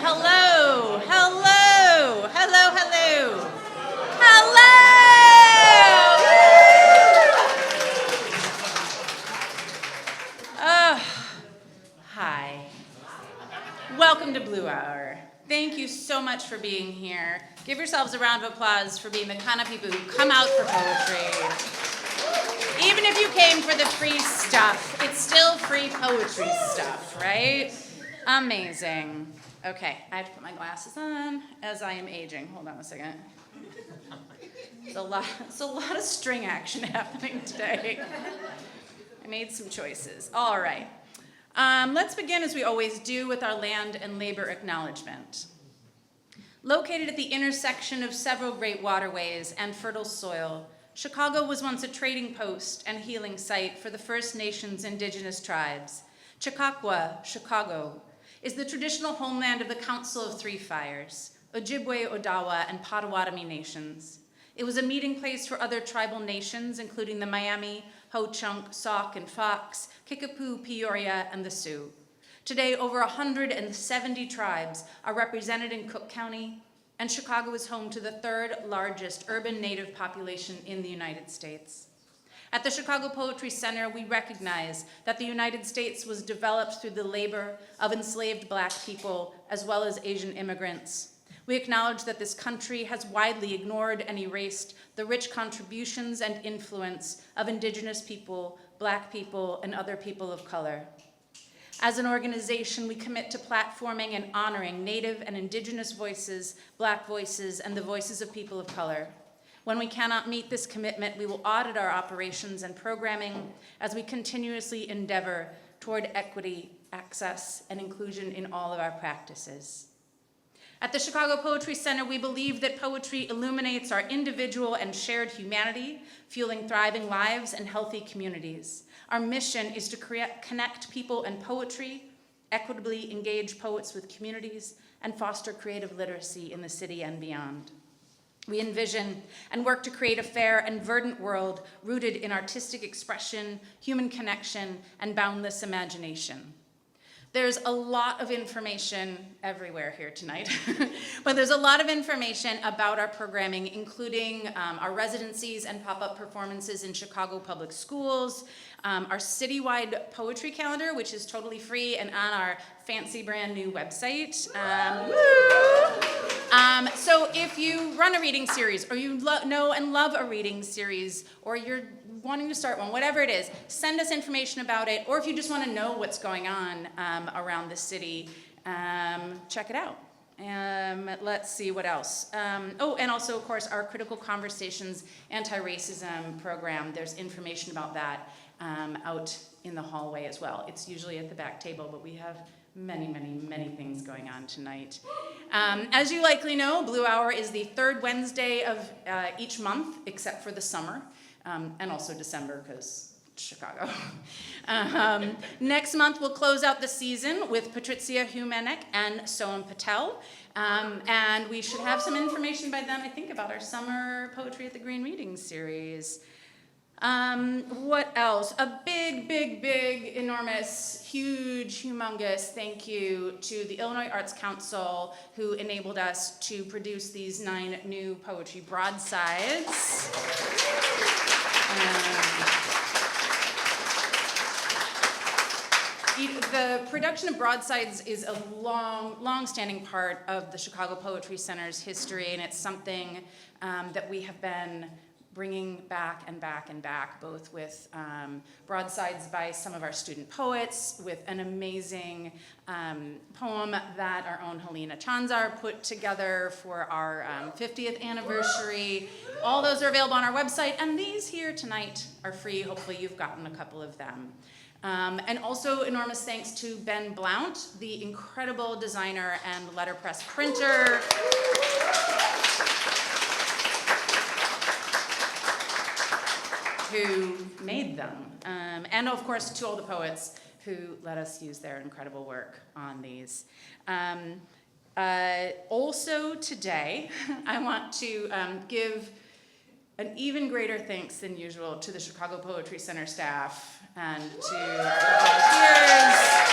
hello, hello, hello, hello, hello! Hi. Welcome to Blue Hour. Thank you so much for being here. Give yourselves a round of applause for being the kind of people who come out for poetry. Even if you came for the free stuff, it's still free poetry stuff, right? Amazing. Okay, I have to put my glasses on as I am aging. Hold on a second. It's a lot of string action happening today. I made some choices. All right. Let's begin, as we always do, with our land and labor acknowledgement. Located at the intersection of several great waterways and fertile soil, Chicago was once a trading post and healing site for the First Nations indigenous tribes. Chautauqua, Chicago, is the traditional homeland of the Council of Three Fires, Ojibwe, Odawa, and Potawatomi nations. It was a meeting place for other tribal nations, including the Miami, Ho-Chunk, Sauk, and Fox, Kickapoo, Peoria, and the Sioux. Today, over 170 tribes are represented in Cook County, and Chicago is home to the third largest urban Native population in the United States. At the Chicago Poetry Center, we recognize that the United States was developed through the labor of enslaved Black people as well as Asian immigrants. We acknowledge that this country has widely ignored and erased the rich contributions and influence of Indigenous people, Black people, and other people of color. As an organization, we commit to platforming and honoring Native and Indigenous voices, Black voices, and the voices of people of color. When we cannot meet this commitment, we will audit our operations and programming as we continuously endeavor toward equity, access, and inclusion in all of our practices. At the Chicago Poetry Center, we believe that poetry illuminates our individual and shared humanity, fueling thriving lives and healthy communities. Our mission is to connect people and poetry, equitably engage poets with communities, and foster creative literacy in the city and beyond. We envision and work to create a fair and verdant world rooted in artistic expression, human connection, and boundless imagination. There's a lot of information everywhere here tonight, but there's a lot of information about our programming, including our residencies and pop-up performances in Chicago Public Schools, our citywide poetry calendar, which is totally free and on our fancy brand new website. So if you run a reading series, or you know and love a reading series, or you're wanting to start one, whatever it is, send us information about it, or if you just want to know what's going on around the city, check it out. Let's see what else. And also, of course, our Critical Conversations Anti-Racism program. There's information about that out in the hallway as well. It's usually at the back table, but we have many, many, many things going on tonight. As you likely know, Blue Hour is the third Wednesday of each month, except for the summer, and also December, because Chicago. Next month, we'll close out the season with Patrizia Humanek and Soam Patel. And we should have some information by then, I think, about our summer Poetry at the Green Reading series. What else? A big, big, big, enormous, huge, humongous thank you to the Illinois Arts Council, who enabled us to produce these 9 new poetry broadsides. The production of broadsides is a long-standing part of the Chicago Poetry Center's history, and it's something that we have been bringing back and back and back, both with broadsides by some of our student poets, with an amazing poem that our own Helena Chanzar put together for our 50th anniversary. All those are available on our website, and these here tonight are free. Hopefully you've gotten a couple of them. And also enormous thanks to Ben Blount, the incredible designer and letterpress printer. Who made them. And of course, to all the poets who let us use their incredible work on these. Also today, I want to give an even greater thanks than usual to the Chicago Poetry Center staff and to our volunteers.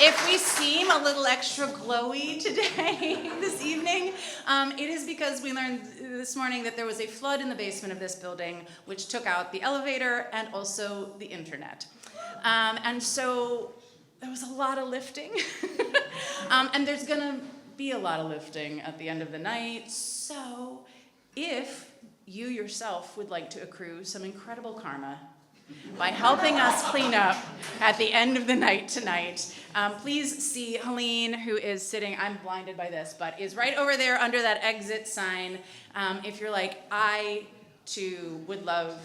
If we seem a little extra glowy today, this evening, it is because we learned this morning that there was a flood in the basement of this building, which took out the elevator and also the internet. And so there was a lot of lifting. And there's gonna be a lot of lifting at the end of the night. So if you yourself would like to accrue some incredible karma by helping us clean up at the end of the night tonight, please see Helene, who is sitting, I'm blinded by this, but is right over there under that exit sign. If you're like, I too would love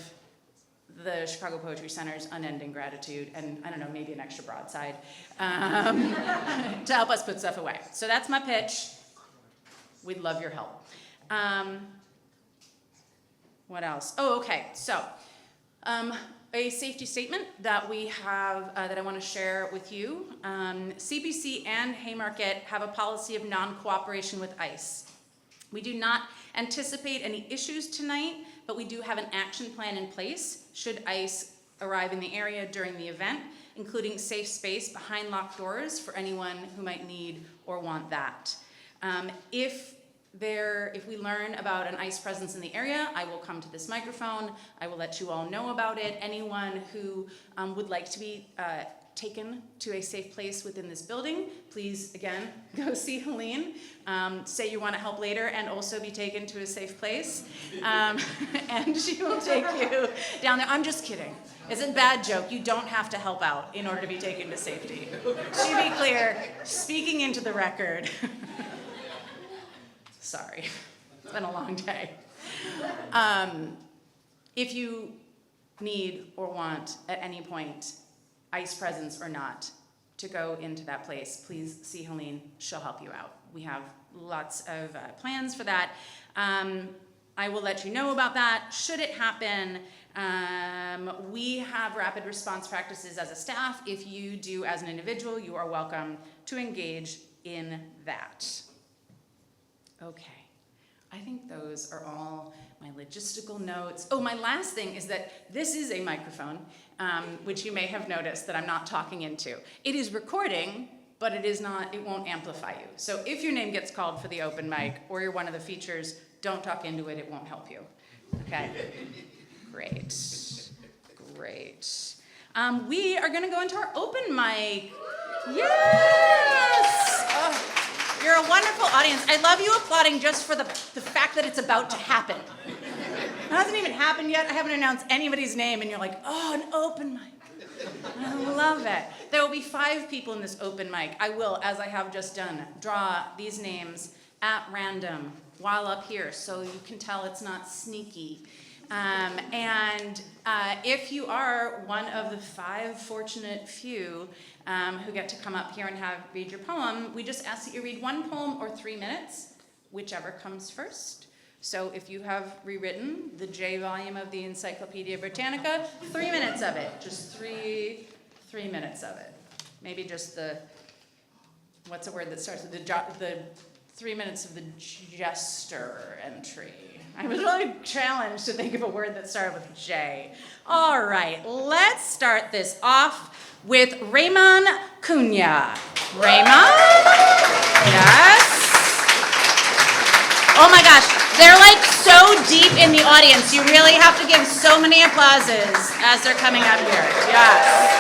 the Chicago Poetry Center's unending gratitude, and I don't know, maybe an extra broadside, to help us put stuff away. So that's my pitch. We'd love your help. What else? Oh, okay, so a safety statement that we have, that I want to share with you. CPC and Haymarket have a policy of non-cooperation with ICE. We do not anticipate any issues tonight, but we do have an action plan in place should ICE arrive in the area during the event, including safe space behind locked doors for anyone who might need or want that. If we learn about an ICE presence in the area, I will come to this microphone. I will let you all know about it. Anyone who would like to be taken to a safe place within this building, please, again, go see Helene. Say you want to help later and also be taken to a safe place. And she will take you down there. I'm just kidding. It's a bad joke. You don't have to help out in order to be taken to safety. To be clear, speaking into the record. Sorry, it's been a long day. If you need or want at any point, ICE presence or not, to go into that place, please see Helene. She'll help you out. We have lots of plans for that. I will let you know about that should it happen. We have rapid response practices as a staff. If you do as an individual, you are welcome to engage in that. Okay, I think those are all my logistical notes. Oh, my last thing is that this is a microphone, which you may have noticed that I'm not talking into. It is recording, but it won't amplify you. So if your name gets called for the open mic or you're one of the features, don't talk into it, it won't help you. Okay, great. We are gonna go into our open mic. Yes! Oh. You're a wonderful audience. I love you applauding just for the fact that it's about to happen. It hasn't even happened yet. I haven't announced anybody's name, and you're like, oh, an open mic. I love it. There will be 5 people in this open mic. I will, as I have just done, draw these names at random while up here, so you can tell it's not sneaky. If you are one of the 5 fortunate few who get to come up here and read your poem, we just ask that you read 1 poem or 3 minutes, whichever comes first. So if you have rewritten the J volume of the Encyclopedia Britannica, 3 minutes of it, just three minutes of it. Maybe just what's a word that starts with the 3 minutes of the jester entry. I was really challenged to think of a word that started with J. All right, let's start this off with Raymond Cunha. Raymond? Yes? Oh my gosh, they're like so deep in the audience. You really have to give so many applauses as they're coming up here. Yes.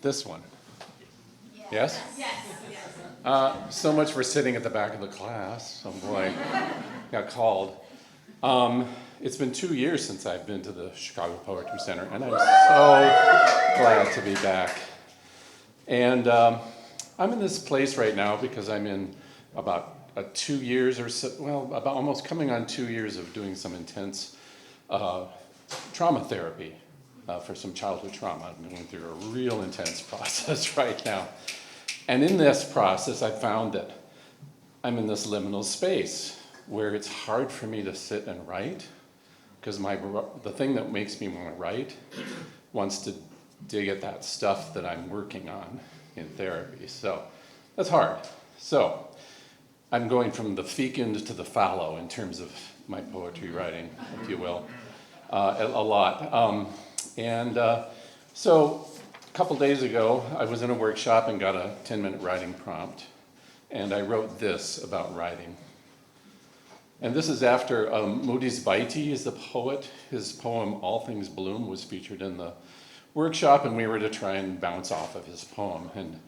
This one. Yes? Yes. So much for sitting at the back of the class. Oh boy, got called. It's been 2 years since I've been to the Chicago Poetry Center, and I'm so glad to be back. And I'm in this place right now because I'm in about 2 years or so, well, about almost coming on 2 years of doing some intense trauma therapy. For some childhood trauma. I'm going through a real intense process right now. And in this process, I found that I'm in this liminal space where it's hard for me to sit and write because the thing that makes me want to write wants to dig at that stuff that I'm working on in therapy. So that's hard. So I'm going from the fecund to the fallow in terms of my poetry writing, if you will, a lot. So a couple days ago, I was in a workshop and got a 10-minute writing prompt, and I wrote this about writing. And this is after Moody's Baiti is the poet. His poem, All Things Bloom, was featured in the workshop, and we were to try and bounce off of his poem. And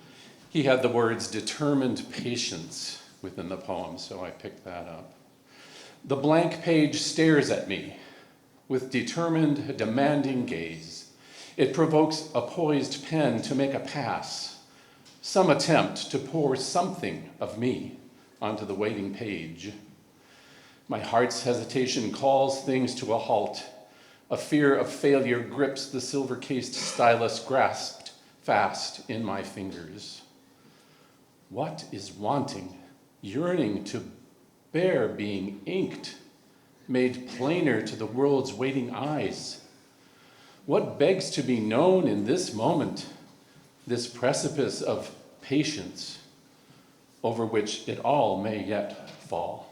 he had the words determined patience within the poem, so I picked that up. The blank page stares at me with determined, demanding gaze. It provokes a poised pen to make a pass, some attempt to pour something of me onto the waiting page. My heart's hesitation calls things to a halt. A fear of failure grips the silver-cased stylus grasped fast in my fingers. What is wanting, yearning to bear being inked, made plainer to the world's waiting eyes? What begs to be known in this moment, this precipice of patience over which it all may yet fall?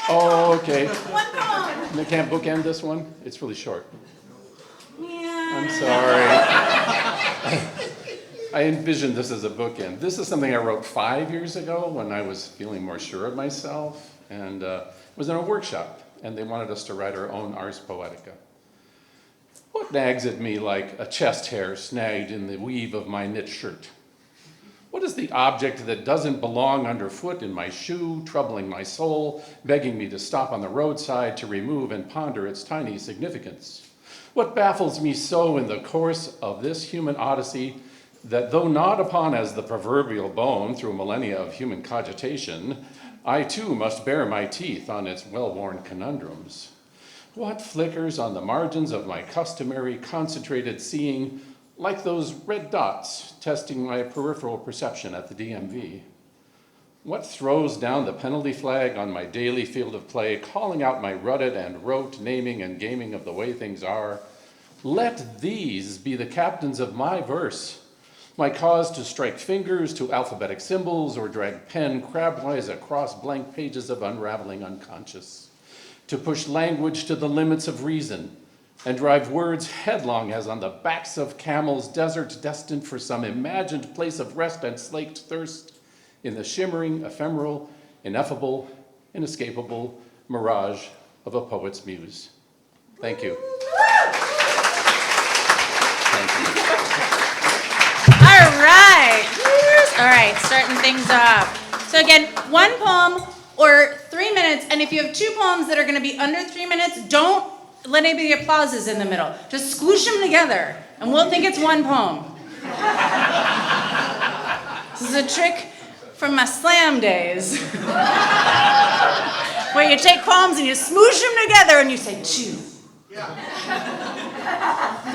Oh, okay. One poem. And they can't bookend this one? It's really short. Yeah. I'm sorry. I envisioned this as a bookend. This is something I wrote 5 years ago when I was feeling more sure of myself, and was in a workshop, and they wanted us to write our own Ars Poetica. What nags at me like a chest hair snagged in the weave of my knit shirt? What is the object that doesn't belong underfoot in my shoe, troubling my soul, begging me to stop on the roadside to remove and ponder its tiny significance? What baffles me so in the course of this human odyssey that though gnawed upon as the proverbial bone through millennia of human cogitation, I too must bare my teeth on its well-worn conundrums? What flickers on the margins of my customary concentrated seeing like those red dots testing my peripheral perception at the DMV? What throws down the penalty flag on my daily field of play, calling out my rutted and rote naming and gaming of the way things are? Let these be the captains of my verse, my cause to strike fingers to alphabetic symbols or drag pen crabwise across blank pages of unraveling unconscious, to push language to the limits of reason, and drive words headlong as on the backs of camels, desert destined for some imagined place of rest and slaked thirst in the shimmering, ephemeral, ineffable, inescapable mirage of a poet's muse. Thank you. Thank you. All right, starting things off. So again, one poem or 3 minutes, and if you have two poems that are gonna be under 3 minutes, don't let anybody applauses in the middle. Just squish them together, and we'll think it's one poem. This is a trick from my slam days. Where you take poems and you smoosh them together and you say 2.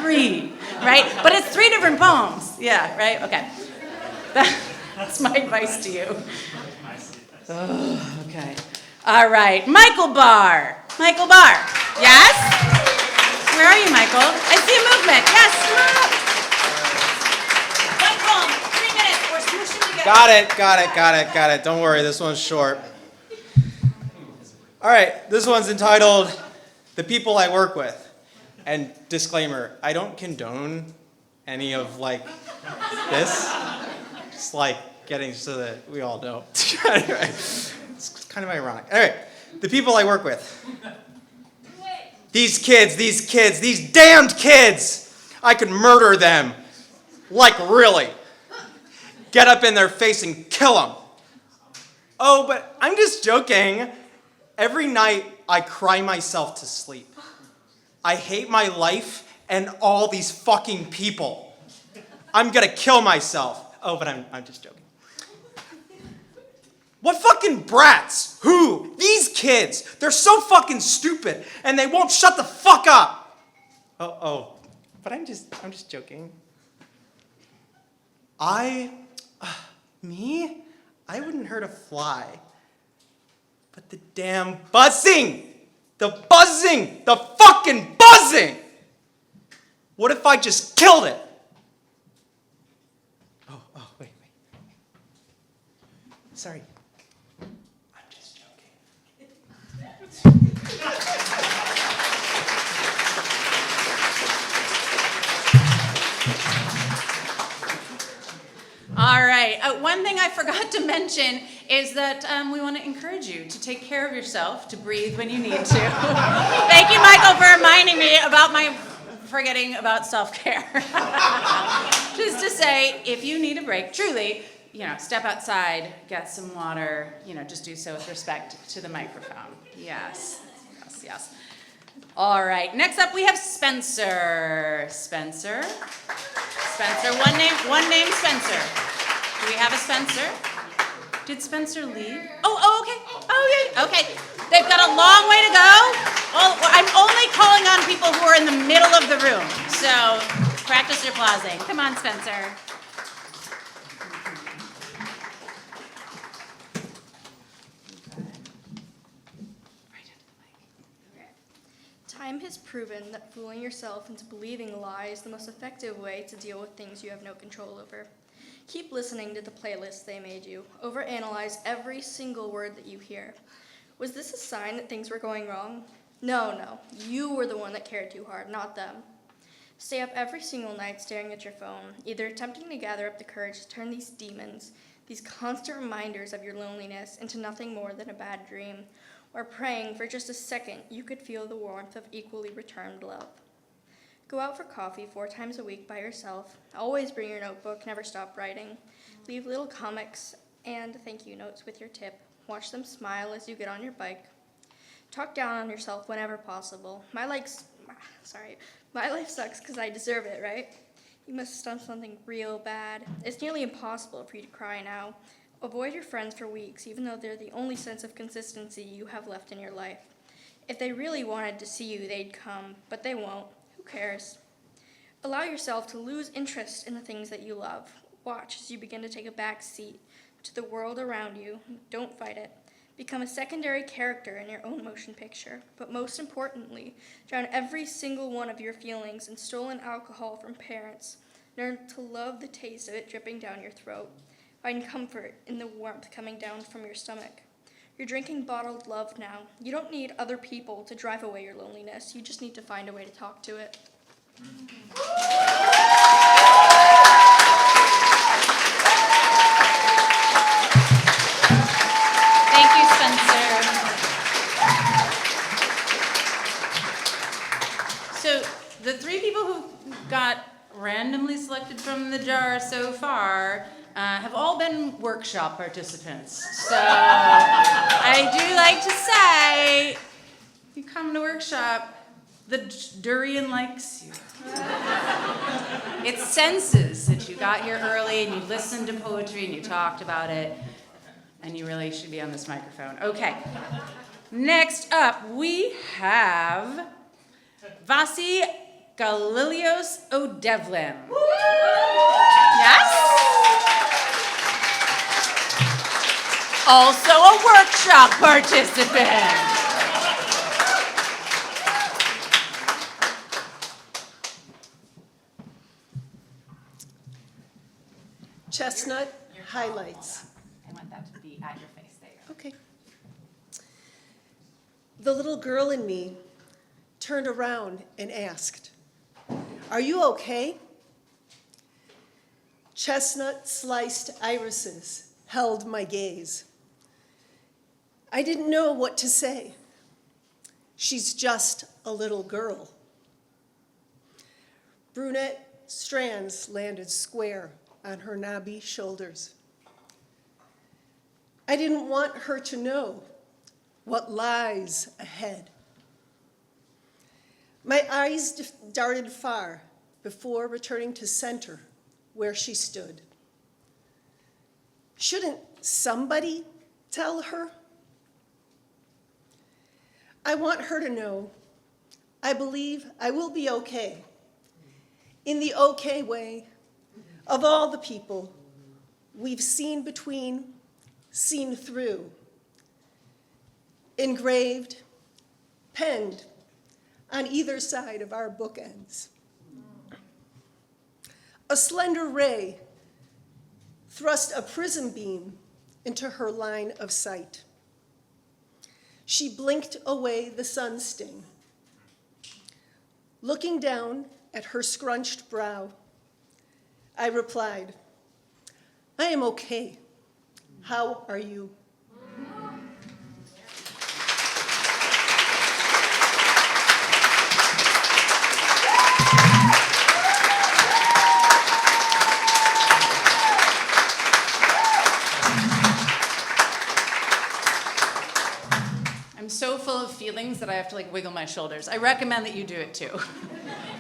3, right? But it's 3 different poems. Yeah, right? Okay. That's my advice to you. Oh, okay. All right. Michael Barr. Michael Barr. Yes? Where are you, Michael? I see a movement. Yes, come on. One poem, 3 minutes, or smoosh them together. Got it. Don't worry, this one's short. All right, this one's entitled The People I Work With. And disclaimer, I don't condone any of this. Just getting so that we all know. Anyway, it's kind of ironic. All right, the people I work with. These kids, these damned kids. I could murder them. Really. Get up in their face and kill them. Oh, but I'm just joking. Every night I cry myself to sleep. I hate my life and all these fucking people. I'm gonna kill myself. Oh, but I'm just joking. What fucking brats? Who? These kids. They're so fucking stupid, and they won't shut the fuck up. Oh, but I'm just joking. Me? I wouldn't hurt a fly. But the damn buzzing! The fucking buzzing! What if I just killed it? Oh, wait. Sorry. I'm just joking. All right. One thing I forgot to mention is that we want to encourage you to take care of yourself, to breathe when you need to. Thank you, Michael, for reminding me about my forgetting about self-care. Just to say, if you need a break, truly, step outside, get some water, just do so with respect to the microphone. Yes. All right, next up we have Spencer. Spencer, one name Spencer. Do we have a Spencer? Did Spencer leave? Oh, okay. Oh, yeah, okay. They've got a long way to go. I'm only calling on people who are in the middle of the room. So practice your pausing. Come on, Spencer. Time has proven that fooling yourself into believing a lie is the most effective way to deal with things you have no control over. Keep listening to the playlist they made you. Overanalyze every single word that you hear. Was this a sign that things were going wrong? No. You were the one that cared too hard, not them. Stay up every single night staring at your phone, either attempting to gather up the courage to turn these demons, these constant reminders of your loneliness, into nothing more than a bad dream, or praying for just a second you could feel the warmth of equally returned love. Go out for coffee 4 times a week by yourself. Always bring your notebook, never stop writing. Leave little comics and thank you notes with your tip. Watch them smile as you get on your bike. Talk down on yourself whenever possible. My life sucks because I deserve it, right? You must have done something real bad. It's nearly impossible for you to cry now. Avoid your friends for weeks, even though they're the only sense of consistency you have left in your life. If they really wanted to see you, they'd come, but they won't. Who cares? Allow yourself to lose interest in the things that you love. Watch as you begin to take a back seat to the world around you. Don't fight it. Become a secondary character in your own motion picture. But most importantly, drown every single one of your feelings in stolen alcohol from parents. Learn to love the taste of it dripping down your throat. Find comfort in the warmth coming down from your stomach. You're drinking bottled love now. You don't need other people to drive away your loneliness. You just need to find a way to talk to it. Thank you, Spencer. So the 3 people who got randomly selected from the jar so far have all been workshop participants. So I do like to say, you come to workshop, the durian likes you. It senses that you got here early and you listened to poetry and you talked about it, and you really should be on this microphone. Okay. Next up, we have Vasi Galilios O'Devlin. Yes? Also a workshop participant. Chestnut highlights. I want that to be at your face. There you go. Okay. The little girl in me turned around and asked, "Are you okay?" Chestnut sliced irises held my gaze. I didn't know what to say. She's just a little girl. Brunette strands landed square on her knobby shoulders. I didn't want her to know what lies ahead. My eyes darted far before returning to center where she stood. Shouldn't somebody tell her? I want her to know I believe I will be okay, in the okay way of all the people we've seen between, seen through, engraved, penned on either side of our bookends. A slender ray thrust a prism beam into her line of sight. She blinked away the sun sting. Looking down at her scrunched brow, I replied, "I am okay. How are you?" So full of feelings that I have to like wiggle my shoulders. I recommend that you do it too.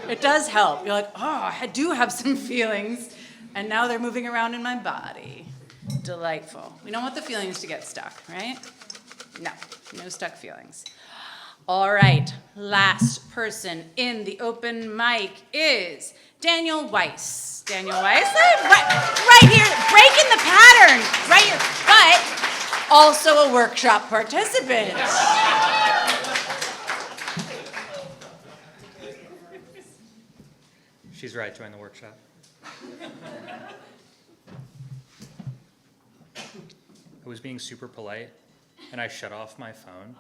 It does help. You're like, oh, I do have some feelings, and now they're moving around in my body. Delightful. We don't want the feelings to get stuck, right? No stuck feelings. All right, last person in the open mic is Daniel Weiss. Daniel Weiss, right here, breaking the pattern, right here, but also a workshop participant. She's right, join the workshop. I was being super polite, and I shut off my phone.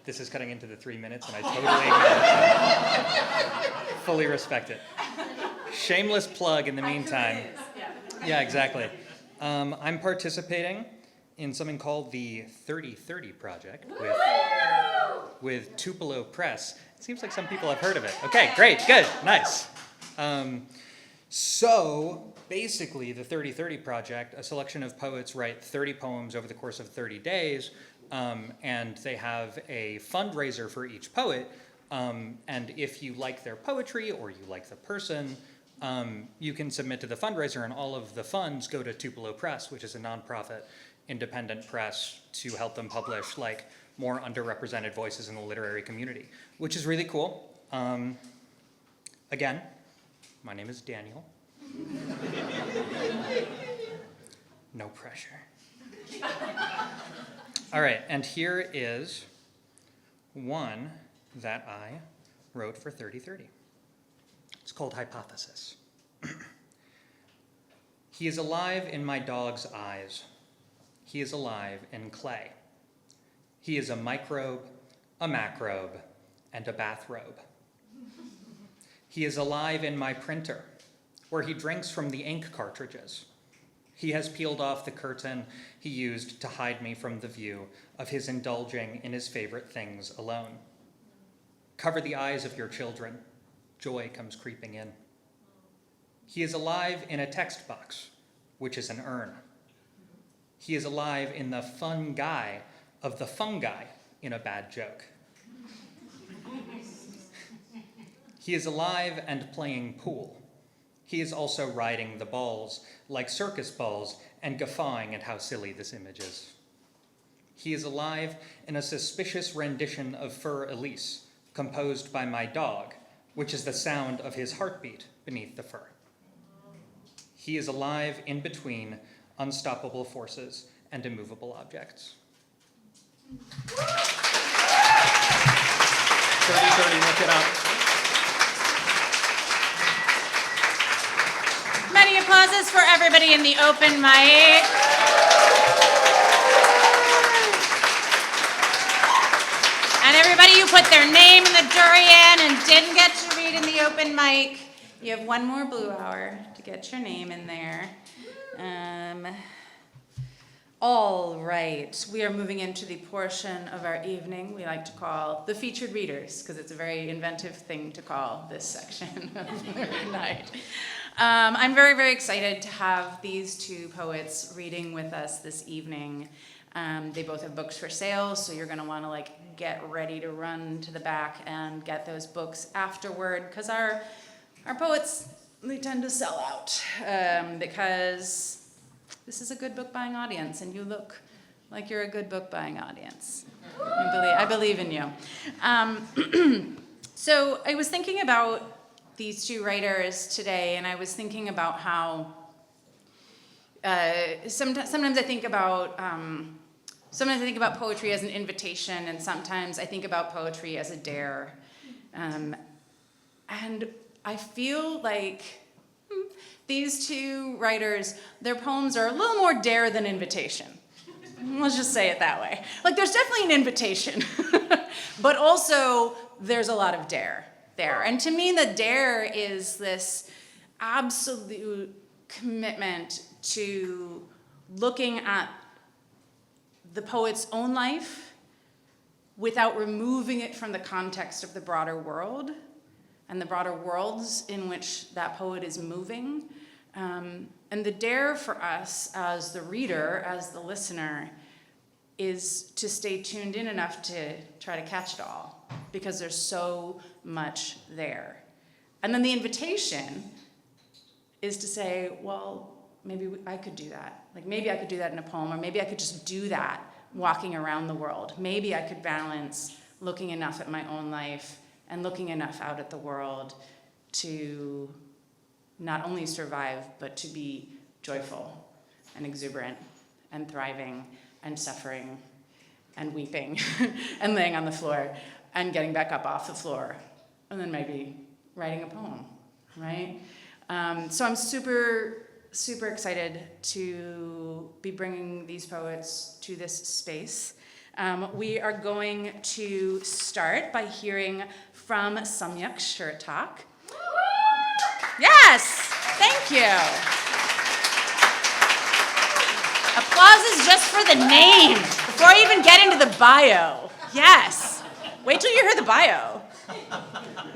This is cutting into the 3 minutes, and I totally fully respect it. Shameless plug in the meantime. Yeah, exactly. I'm participating in something called the 3030 Project with Tupelo Press. It seems like some people have heard of it. Okay, great, good, nice. So basically, the 3030 Project, a selection of poets write 30 poems over the course of 30 days, and they have a fundraiser for each poet. And if you like their poetry or you like the person, you can submit to the fundraiser, and all of the funds go to Tupelo Press, which is a nonprofit independent press to help them publish like more underrepresented voices in the literary community, which is really cool. Again, my name is Daniel. No pressure. All right, and here is one that I wrote for 3030. It's called Hypothesis. He is alive in my dog's eyes. He is alive in clay. He is a microbe, a macrobe, and a bathrobe. He is alive in my printer, where he drinks from the ink cartridges. He has peeled off the curtain he used to hide me from the view of his indulging in his favorite things alone. Cover the eyes of your children. Joy comes creeping in. He is alive in a text box, which is an urn. He is alive in the fun guy of the fungi in a bad joke. He is alive and playing pool. He is also riding the balls like circus balls and guffawing at how silly this image is. He is alive in a suspicious rendition of Fur Elise, composed by my dog, which is the sound of his heartbeat beneath the fur. He is alive in between unstoppable forces and immovable objects. 3030, look it up. Many applauses for everybody in the open mic. And everybody who put their name in the durian and didn't get to read in the open mic, you have one more blue hour to get your name in there. All right, we are moving into the portion of our evening we like to call the featured readers, because it's a very inventive thing to call this section of the night. I'm very, very excited to have these two poets reading with us this evening. They both have books for sale, so you're going to want to get ready to run to the back and get those books afterward, because our poets, they tend to sell out, because this is a good book buying audience, and you look like you're a good book buying audience. I believe in you. So I was thinking about these two writers today, and I was thinking about how sometimes I think about poetry as an invitation, and sometimes I think about poetry as a dare. And I feel like These two writers, their poems are a little more dare than invitation. Let's just say it that way. Like, there's definitely an invitation, but also there's a lot of dare there. And to me, the dare is this absolute commitment to looking at the poet's own life without removing it from the context of the broader world and the broader worlds in which that poet is moving. And the dare for us as the reader, as the listener, is to stay tuned in enough to try to catch it all, because there's so much there. And then the invitation is to say, well, maybe I could do that. Like, maybe I could do that in a poem, or maybe I could just do that walking around the world. Maybe I could balance looking enough at my own life and looking enough out at the world to not only survive, but to be joyful and exuberant and thriving and suffering and weeping and laying on the floor and getting back up off the floor and then maybe writing a poem, right? So I'm super, super excited to be bringing these poets to this space. We are going to start by hearing from Samyak Shertok. Yes, thank you. Applause is just for the name, before I even get into the bio. Yes. Wait till you hear the bio.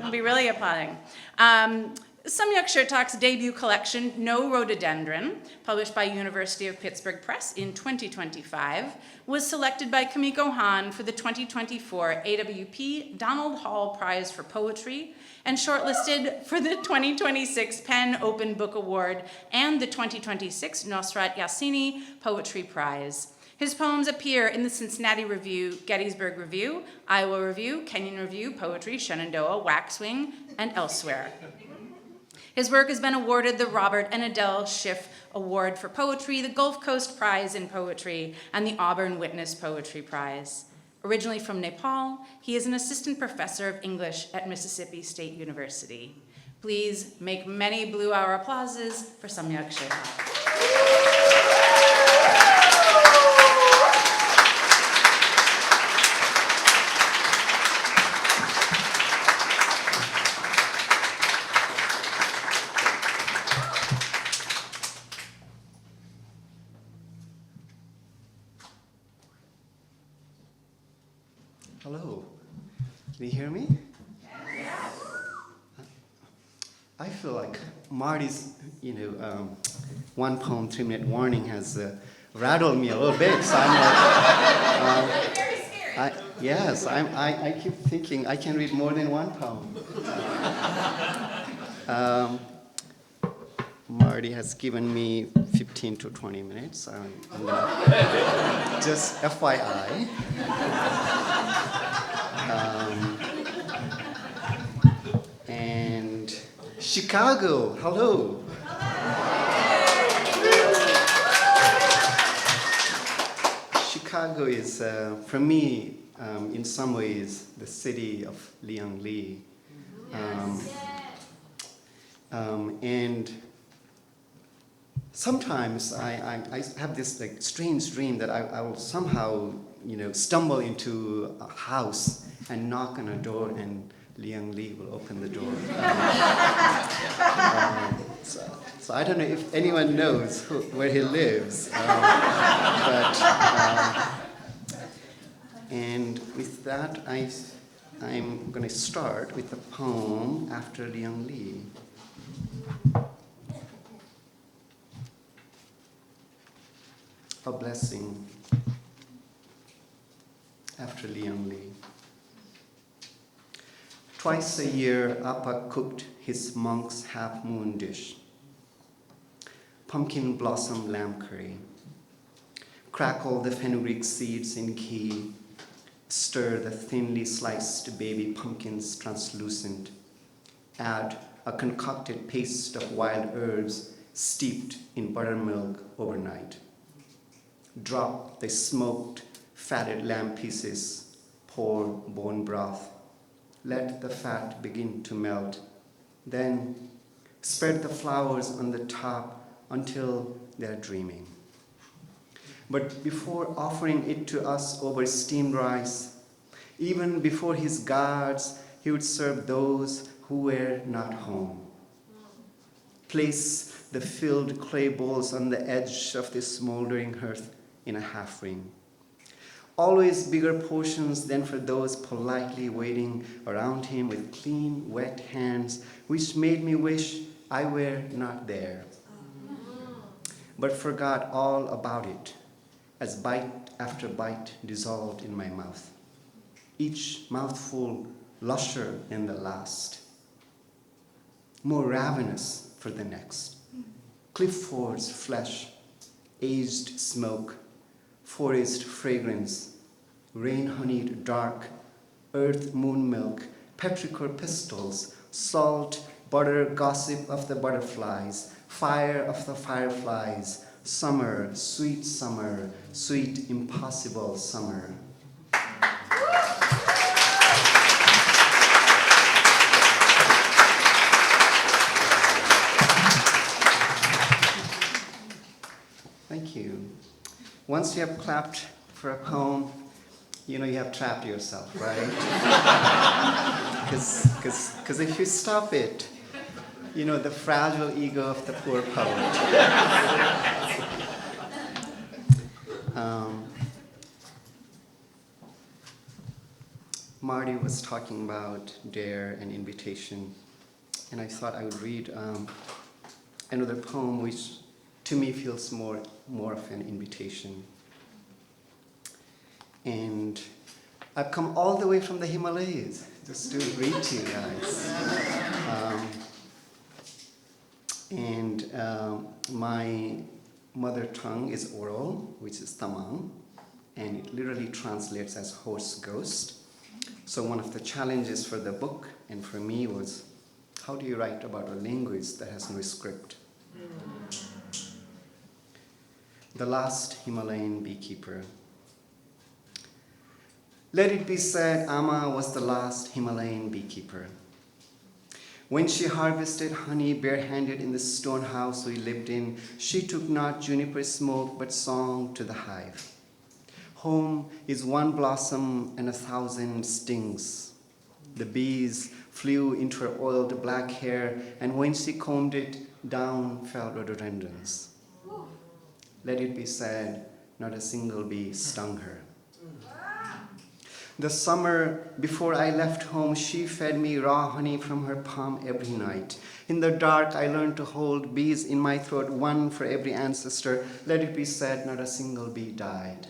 I'll be really applauding. Samyak Shertok's debut collection, No Rhododendron, published by University of Pittsburgh Press in 2025, was selected by Kimiko Hahn for the 2024 AWP Donald Hall Prize for Poetry and shortlisted for the 2026 PEN Open Book Award and the 2026 Nosrat Yassini Poetry Prize. His poems appear in the Cincinnati Review, Gettysburg Review, Iowa Review, Kenyon Review, Poetry, Shenandoah, Waxwing, and elsewhere. His work has been awarded the Robert and Adele Schiff Award for Poetry, the Gulf Coast Prize in Poetry, and the Auburn Witness Poetry Prize. Originally from Nepal, he is an assistant professor of English at Mississippi State University. Please make many Blue Hour applauses for Samyak Shertok. Hello. Can you hear me? Yes. I feel like Marty's, 1 poem, 3-minute warning has rattled me a little bit. So I'm like, Very scary. I keep thinking I can read more than 1 poem. Marty has given me 15 to 20 minutes. I'm gonna, just FYI. And Chicago, hello. Chicago is, for me, in some ways, the city of Liang Li. And sometimes I have this like strange dream that I will somehow, stumble into a house and knock on a door, and Liang Li will open the door. So I don't know if anyone knows where he lives, and with that, I'm going to start with a poem after Liang Li. A blessing after Liang Li. Twice a year, Appa cooked his monk's half-moon dish. Pumpkin blossom lamb curry. Crackle the fenugreek seeds in ghee. Stir the thinly sliced baby pumpkins translucent. Add a concocted paste of wild herbs steeped in buttermilk overnight. Drop the smoked, fatted lamb pieces. Pour bone broth. Let the fat begin to melt. Then spread the flowers on the top until they're dreaming. But before offering it to us over steamed rice, even before his guards, he would serve those who were not home. Place the filled clay bowls on the edge of the smoldering hearth in a half ring. Always bigger portions than for those politely waiting around him with clean, wet hands, which made me wish I were not there. But forgot all about it as bite after bite dissolved in my mouth, each mouthful lusher than the last, more ravenous for the next. Clifford's flesh, aged smoke, forest fragrance, rain-honeyed dark, earth moon milk, petrichor pistols, salt, butter, gossip of the butterflies, fire of the fireflies, summer, sweet, impossible summer. Thank you. Once you have clapped for a poem, you know you have trapped yourself, right? Because if you stop it, you know, the fragile ego of the poor poet. Marty was talking about dare and invitation, and I thought I would read another poem which to me feels more of an invitation. And I've come all the way from the Himalayas just to read to you guys. My mother tongue is oral, which is Tamang, and it literally translates as horse ghost. So one of the challenges for the book and for me was, how do you write about a language that has no script? The last Himalayan beekeeper. Let it be said, Amma was the last Himalayan beekeeper. When she harvested honey barehanded in the stone house we lived in, she took not juniper smoke but song to the hive. Home is one blossom and 1,000 stings. The bees flew into her oiled black hair, and when she combed it, down fell rhododendrons. Let it be said, not a single bee stung her. The summer before I left home, she fed me raw honey from her palm every night. In the dark, I learned to hold bees in my throat, one for every ancestor. Let it be said, not a single bee died.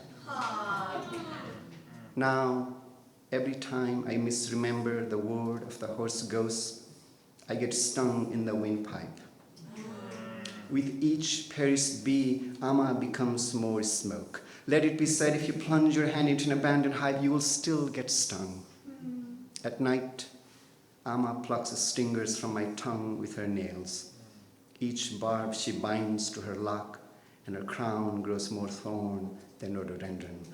Now, every time I misremember the word of the horse ghost, I get stung in the windpipe. With each perished bee, Amma becomes more smoke. Let it be said, if you plunge your hand into an abandoned hive, you will still get stung. At night, Amma plucks stingers from my tongue with her nails. Each barb she binds to her lock, and her crown grows more thorn than rhododendron.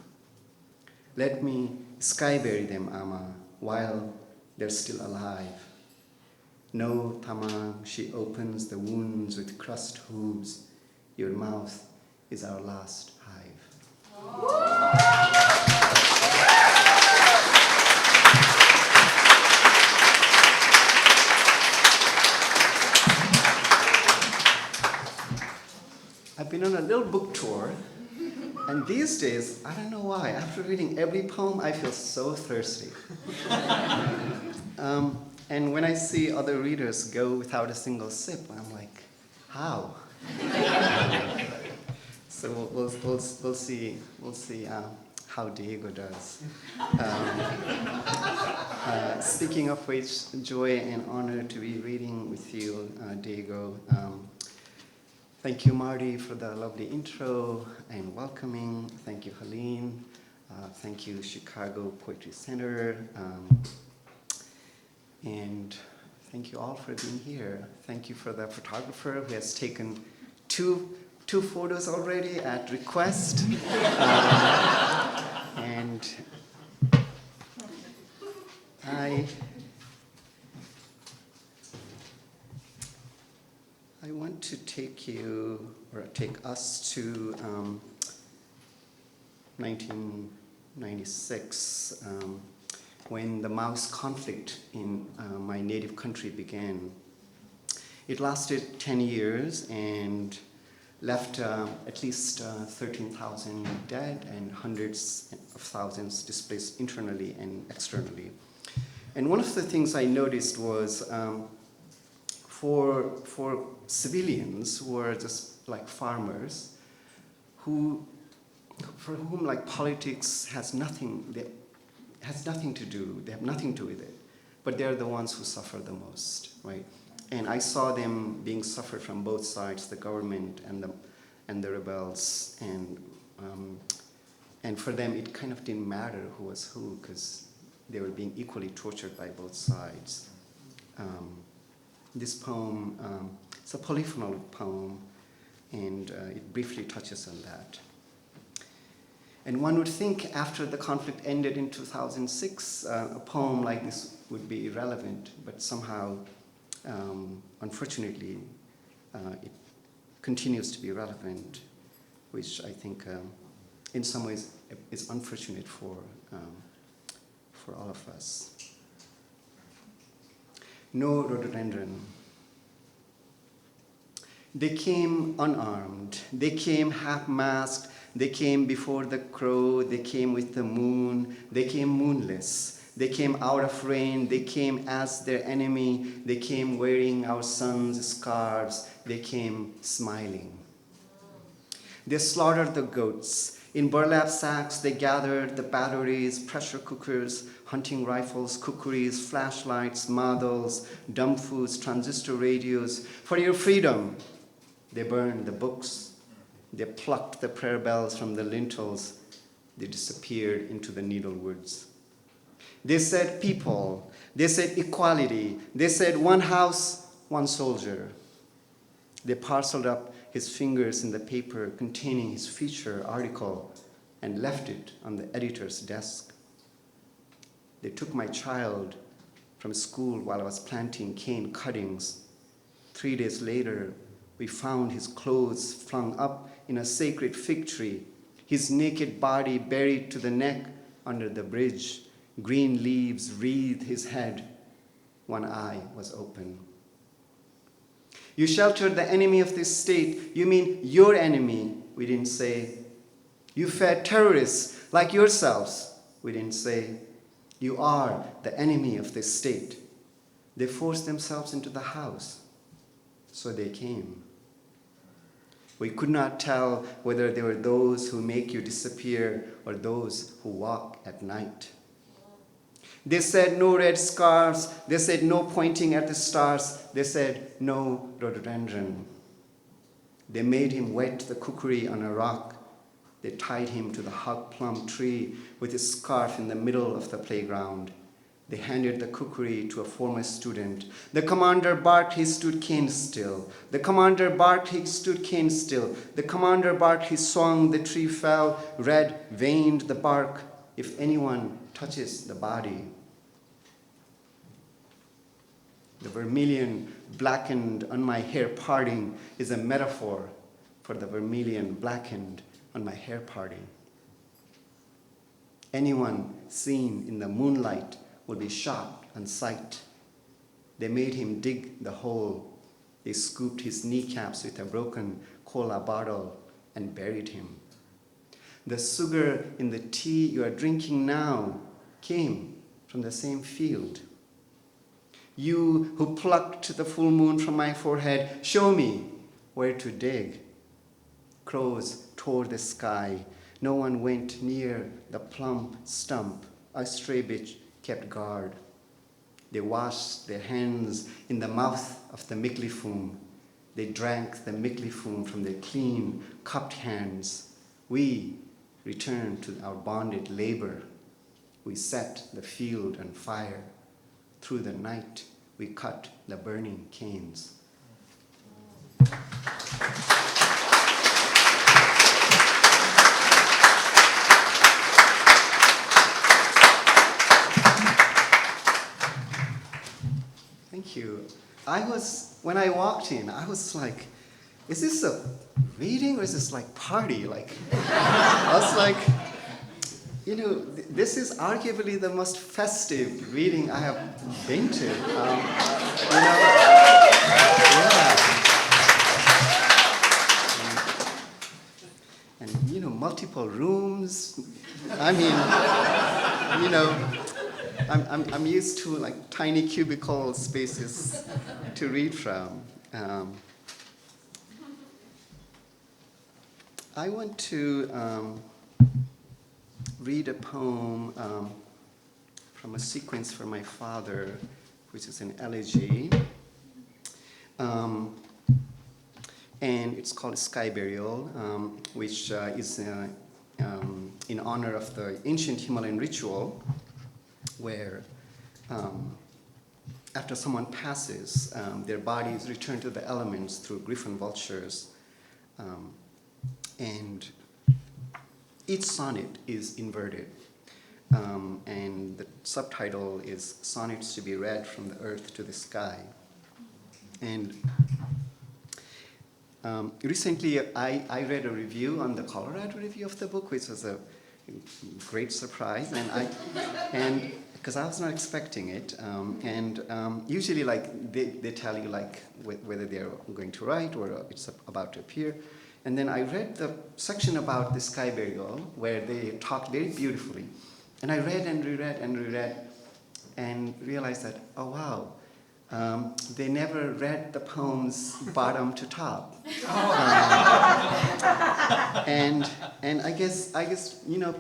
Let me skyberry them, Amma, while they're still alive. No, Tamang, she opens the wounds with crushed hooves. Your mouth is our last hive. I've been on a little book tour, and these days, I don't know why, after reading every poem, I feel so thirsty. And when I see other readers go without a single sip, I'm like, how? So we'll see how Diego does. Speaking of which, joy and honor to be reading with you, Diego. Thank you, Marty, for the lovely intro and welcoming. Thank you, Helene. Thank you, Chicago Poetry Center. And thank you all for being here. Thank you for the photographer who has taken two photos already at request. And I want to take you, or take us to 1996, when the Maoist conflict in my native country began. It lasted 10 years and left at least 13,000 dead and hundreds of thousands displaced internally and externally. And one of the things I noticed was for civilians who are just like farmers, for whom like politics has nothing to do, they have nothing to do with it, but they're the ones who suffer the most, right? And I saw them being suffered from both sides, the government and the rebels, and for them it kind of didn't matter who was who, because they were being equally tortured by both sides. This poem, it's a polyphonal poem, and it briefly touches on that. And one would think after the conflict ended in 2006, a poem like this would be irrelevant, but somehow, unfortunately, it continues to be relevant, which I think in some ways is unfortunate for all of us. No rhododendron. They came unarmed, they came half-masked, they came before the crow, they came with the moon, they came moonless, they came out of rain, they came as their enemy, they came wearing our son's scarves, they came smiling. They slaughtered the goats. In burlap sacks, they gathered the batteries, pressure cookers, hunting rifles, kukris, flashlights, models, dumb foods, transistor radios. For your freedom, they burned the books. They plucked the prayer bells from the lintels. They disappeared into the needlewoods. They said people. They said equality. They said one house, one soldier. They parceled up his fingers in the paper containing his feature article and left it on the editor's desk. They took my child from school while I was planting cane cuttings. 3 days later, we found his clothes flung up in a sacred fig tree, his naked body buried to the neck under the bridge. Green leaves wreathed his head. One eye was open. You sheltered the enemy of this state. You mean your enemy, we didn't say. You fed terrorists like yourselves, we didn't say. You are the enemy of this state. They forced themselves into the house, so they came. We could not tell whether they were those who make you disappear or those who walk at night. They said no red scarves. They said no pointing at the stars. They said no rhododendron. They made him wet the kukri on a rock. They tied him to the hog plum tree with his scarf in the middle of the playground. They handed the kukri to a former student. The commander barked, he stood cane still. The commander barked, he stood cane still. The commander barked, he swung, the tree fell. Red veined the bark. If anyone touches the body. The vermilion blackened on my hair parting is a metaphor for the vermilion blackened on my hair parting. Anyone seen in the moonlight will be shot on sight. They made him dig the hole. They scooped his kneecaps with a broken cola bottle and buried him. The sugar in the tea you are drinking now came from the same field. You who plucked the full moon from my forehead, show me where to dig. Crows tore the sky. No one went near the plump stump. A stray bitch kept guard. They washed their hands in the mouth of the miklifum. They drank the miklifum from their clean, cupped hands. We returned to our bonded labor. We set the field on fire. Through the night, we cut the burning canes. Thank you. I was when I walked in, I was like, is this a reading or is this like party? Like, I was like, this is arguably the most festive reading I have been to. And multiple rooms. I mean, I'm used to like tiny cubicle spaces to read from. I want to read a poem from a sequence for my father, which is an elegy. And it's called Sky Burial, which is in honor of the ancient Himalayan ritual where after someone passes, their bodies return to the elements through griffin vultures. And each sonnet is inverted. And the subtitle is Sonnets to be Read from the Earth to the Sky. And recently, I read a review on the Colorado Review of the book, which was a great surprise, and because I was not expecting it. Usually, like they tell you like whether they're going to write or it's about to appear. And then I read the section about the Sky Burial where they talked very beautifully, and I read and reread and reread, and realized that they never read the poems bottom to top. And I guess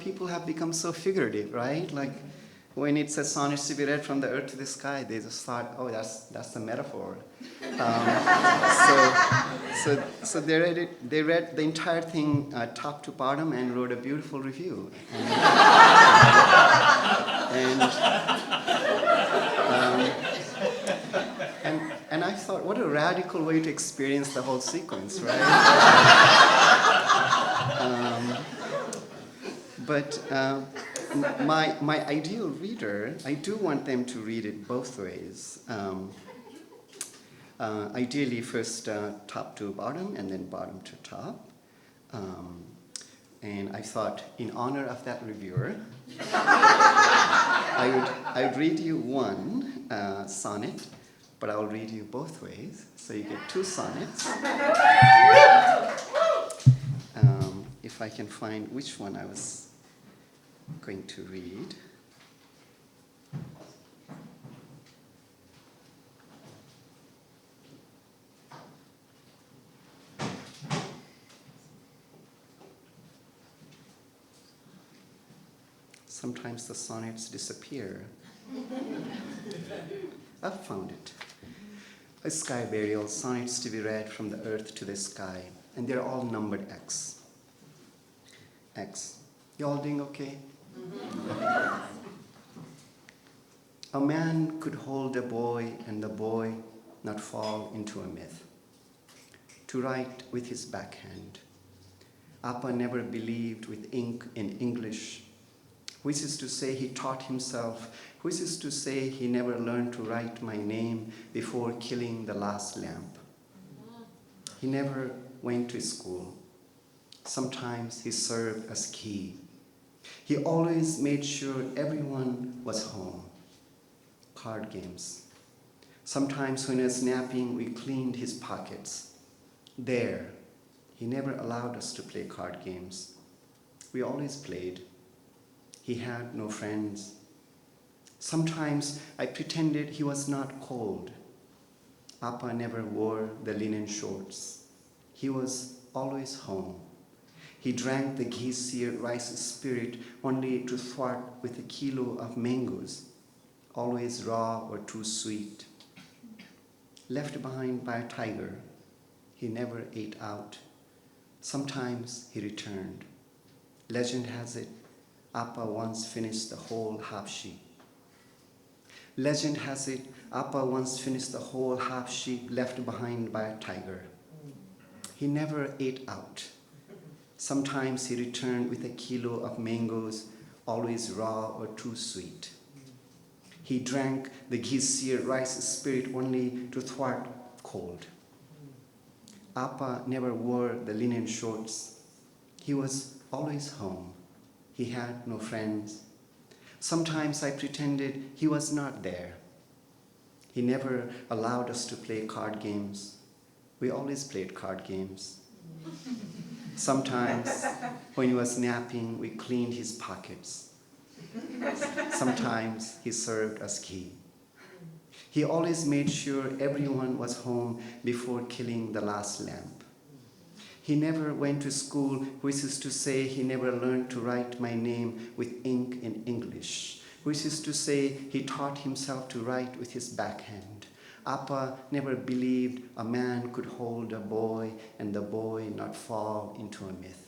people have become so figurative, right? Like when it says sonnets to be read from the earth to the sky, they just thought, oh, that's the metaphor. So they read the entire thing top to bottom and wrote a beautiful review. And I thought, what a radical way to experience the whole sequence, right? But my ideal reader, I do want them to read it both ways. Ideally, first top to bottom, and then bottom to top. And I thought, in honor of that reviewer, I would read you one sonnet, but I'll read you both ways, so you get two sonnets. If I can find which one I was going to read. Sometimes the sonnets disappear. I've found it. A Sky Burial, sonnets to be read from the earth to the sky. And they're all numbered X. X. You all doing okay? Mm-hmm. A man could hold a boy and the boy not fall into a myth. To write with his backhand. Appa never believed with ink in English, which is to say he taught himself, which is to say he never learned to write my name before killing the last lamp. He never went to school. Sometimes he served as key. He always made sure everyone was home. Card games. Sometimes when he was napping, we cleaned his pockets. There, he never allowed us to play card games. We always played. He had no friends. Sometimes I pretended he was not cold. Appa never wore the linen shorts. He was always home. He drank the ghee-seared rice spirit only to thwart with a kilo of mangoes, always raw or too sweet. Left behind by a tiger, he never ate out. Sometimes he returned. Legend has it, Appa once finished the whole half-sheep. Legend has it, Appa once finished the whole half-sheep left behind by a tiger. He never ate out. Sometimes he returned with a kilo of mangoes, always raw or too sweet. He drank the ghee-seared rice spirit only to thwart cold. Appa never wore the linen shorts. He was always home. He had no friends. Sometimes I pretended he was not there. He never allowed us to play card games. We always played card games. Sometimes, when he was napping, we cleaned his pockets. Sometimes he served us ghee. He always made sure everyone was home before killing the last lamb. He never went to school, which is to say he never learned to write my name with ink in English, which is to say he taught himself to write with his backhand. Appa never believed a man could hold a boy and the boy not fall into a myth.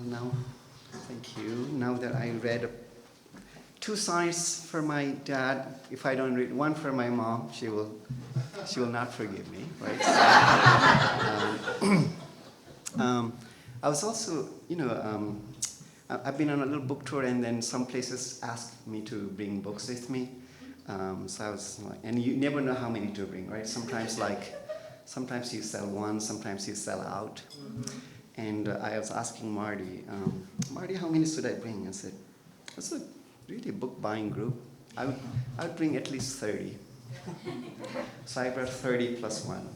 Now, thank you. Now that I read 2 songs for my dad, if I don't read one for my mom, she will not forgive me, right? I was also, I've been on a little book tour, and then some places asked me to bring books with me. So I was like, and you never know how many to bring, right? Sometimes you sell one, sometimes you sell out. And I was asking Marty, how many should I bring? I said, that's a really book buying group. I would bring at least 30. So I brought 30 plus 1.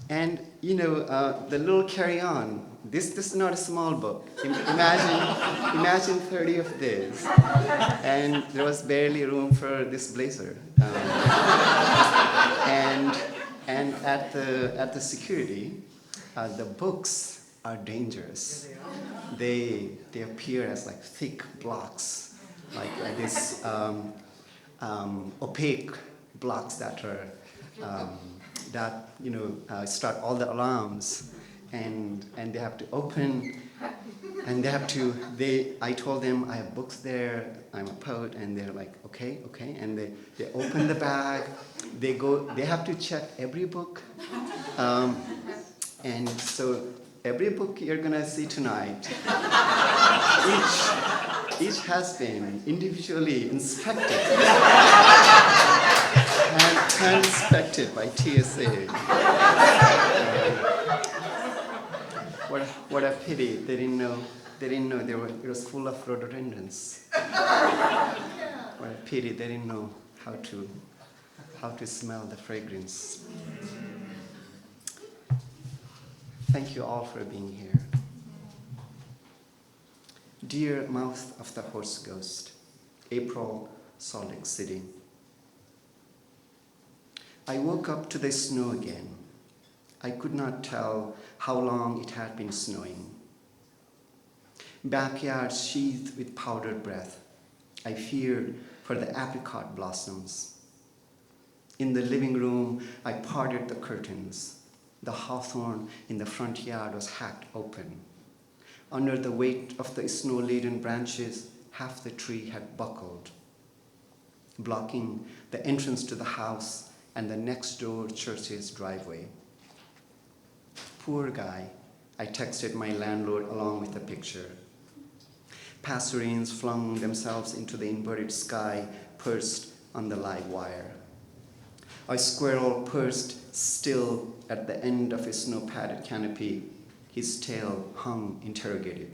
And the little carry-on, this is not a small book. Imagine 30 of these. And there was barely room for this blazer. And at the security, the books are dangerous. They appear as like thick blocks, like this opaque blocks that are start all the alarms, and they have to open, and I told them I have books there, I'm a poet, and they're like, okay, and they open the bag, they have to check every book, and so every book you're gonna see tonight, each has been individually inspected and hand-inspected by TSA. What a pity! They didn't know it was full of rhododendrons. What a pity! They didn't know how to smell the fragrance. Thank you all for being here. Dear Mouth of the Horse Ghost, April, Salt Lake City. I woke up to the snow again. I could not tell how long it had been snowing. Backyard sheathed with powdered breath. I feared for the apricot blossoms. In the living room, I parted the curtains. The hawthorn in the front yard was hacked open. Under the weight of the snow-laden branches, half the tree had buckled, blocking the entrance to the house and the next-door church's driveway. Poor guy, I texted my landlord along with the picture. Passerines flung themselves into the inverted sky, perched on the live wire. A squirrel perched still at the end of a snow-padded canopy. His tail hung interrogative.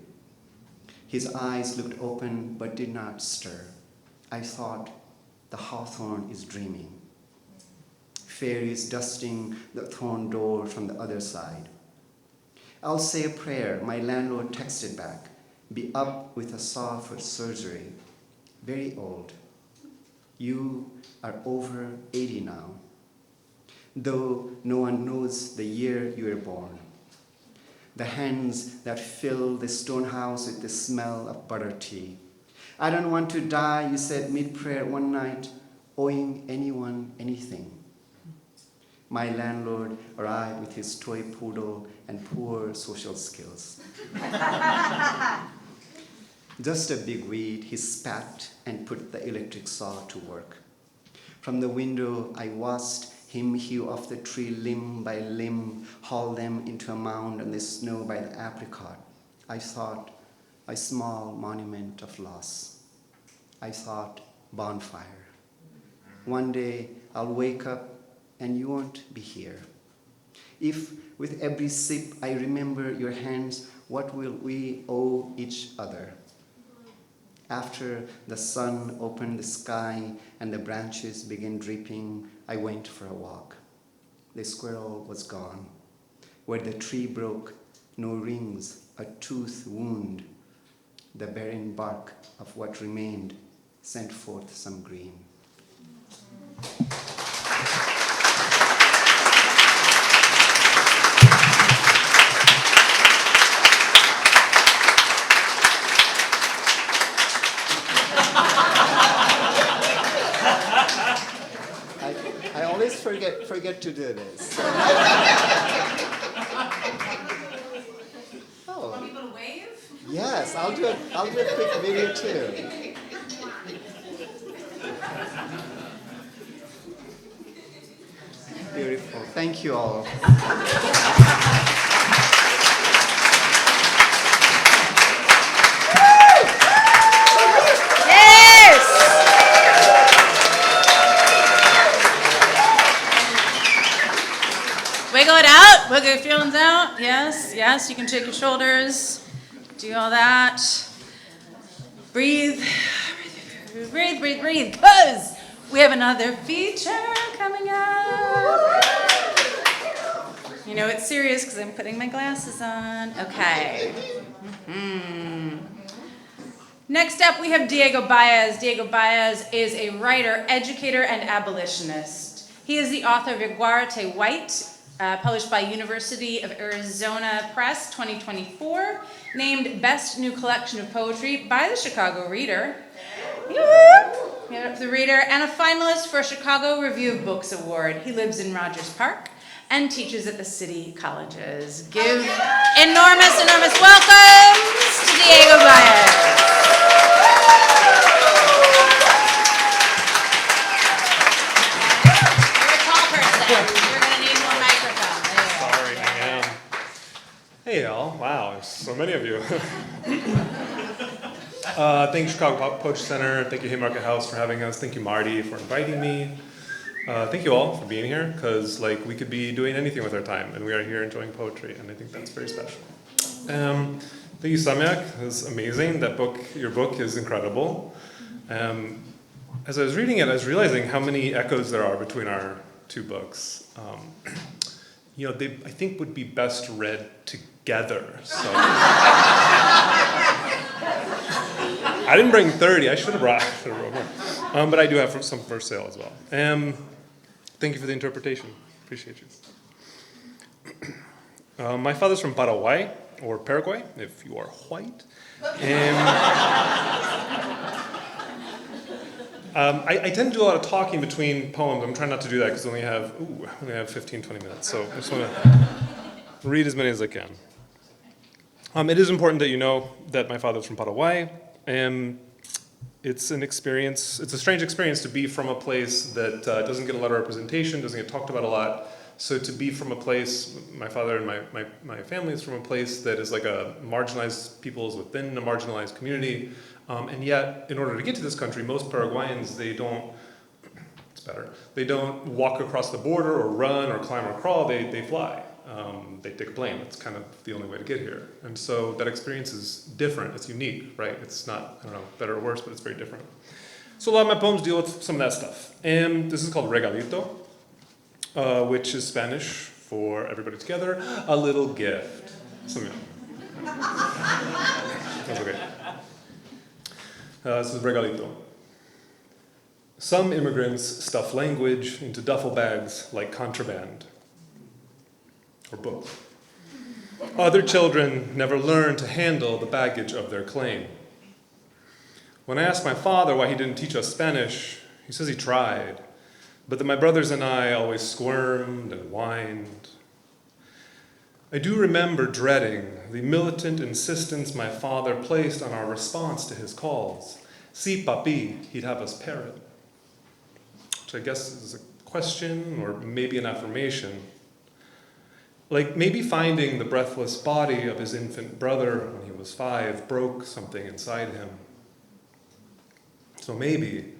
His eyes looked open but did not stir. I thought, the hawthorn is dreaming. Fairies dusting the thorn door from the other side. I'll say a prayer, my landlord texted back. Be up with a saw for surgery. Very old. You are over 80 now, though no one knows the year you were born. The hens that fill the stone house with the smell of butter tea. I don't want to die, you said mid-prayer one night, owing anyone anything. My landlord arrived with his toy poodle and poor social skills. Just a big weed, he spat and put the electric saw to work. From the window, I watched him hew off the tree limb by limb, haul them into a mound on the snow by the apricot. I thought, a small monument of loss. I thought, bonfire. One day I'll wake up and you won't be here. If with every sip I remember your hands, what will we owe each other? After the sun opened the sky and the branches began dripping, I went for a walk. The squirrel was gone. Where the tree broke, no rings, a tooth wound. The barren bark of what remained sent forth some green. I always forget to do this. Oh. Want people to wave? Yes, I'll do a quick video too. Beautiful. Thank you all. Wiggle it out. Wiggle your feelings out. Yes, yes. You can shake your shoulders. Do all that. Breathe. Breathe, breathe, breathe. Because we have another feature coming up. You know it's serious because I'm putting my glasses on. Okay. Next up, we have Diego Báez. Diego Báez is a writer, educator, and abolitionist. He is the author of Iguarate White, published by University of Arizona Press 2024, named Best New Collection of Poetry by the Chicago Reader. The Reader, and a finalist for a Chicago Review of Books Award. He lives in Rogers Park and teaches at the city colleges. Give enormous, enormous welcomes to Diego Báez. You're a tall person. You're going to need more microphone. There you go. Sorry, I am. Hey, y'all. Wow, there's so many of you. Thank you, Chicago Poetry Center. Thank you, Haymarket House, for having us. Thank you, Marty, for inviting me. Thank you all for being here, because we could be doing anything with our time, and we are here enjoying poetry, and I think that's very special. Thank you, Samyak. It was amazing. That book, your book, is incredible. As I was reading it, I was realizing how many echoes there are between our two books. They, I think, would be best read together. So. I didn't bring 30. I should have brought more. But I do have some for sale as well. Thank you for the interpretation. Appreciate you. My father's from Paraguay, or Paraguay, if you are white. I tend to do a lot of talking between poems. I'm trying not to do that because I only have 15, 20 minutes. So I just want to read as many as I can. It is important that you know that my father's from Paraguay. It's an experience, it's a strange experience to be from a place that doesn't get a lot of representation, doesn't get talked about a lot. So to be from a place, my father and my family is from a place that is like a marginalized peoples within a marginalized community. And yet, in order to get to this country, most Paraguayans, they don't walk across the border or run or climb or crawl, they fly. They take a plane. It's kind of the only way to get here. And so that experience is different. It's unique, right? It's not, I don't know, better or worse, but it's very different. So a lot of my poems deal with some of that stuff. And this is called Regalito, which is Spanish for everybody together, a little gift. Samyak. That's okay. This is Regalito. Some immigrants stuff language into duffel bags like contraband. Or both. Other children never learn to handle the baggage of their claim. When I asked my father why he didn't teach us Spanish, he says he tried, but that my brothers and I always squirmed and whined. I do remember dreading the militant insistence my father placed on our response to his calls. Si, papi, he'd have us parrot. Which I guess is a question or maybe an affirmation. Like maybe finding the breathless body of his infant brother when he was 5 broke something inside him. So maybe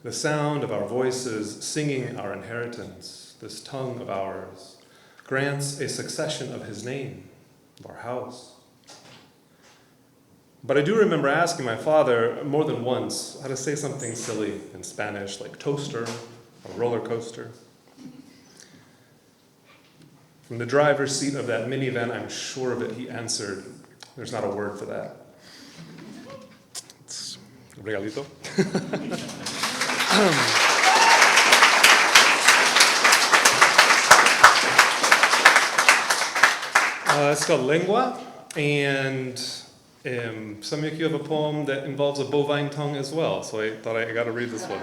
the sound of our voices singing our inheritance, this tongue of ours, grants a succession of his name, of our house. But I do remember asking my father more than once how to say something silly in Spanish, like toaster or roller coaster. From the driver's seat of that minivan, I'm sure of it, he answered, there's not a word for that. It's a regalito. It's called Lengua, and Samyak, you have a poem that involves a bovine tongue as well, so I thought I got to read this one.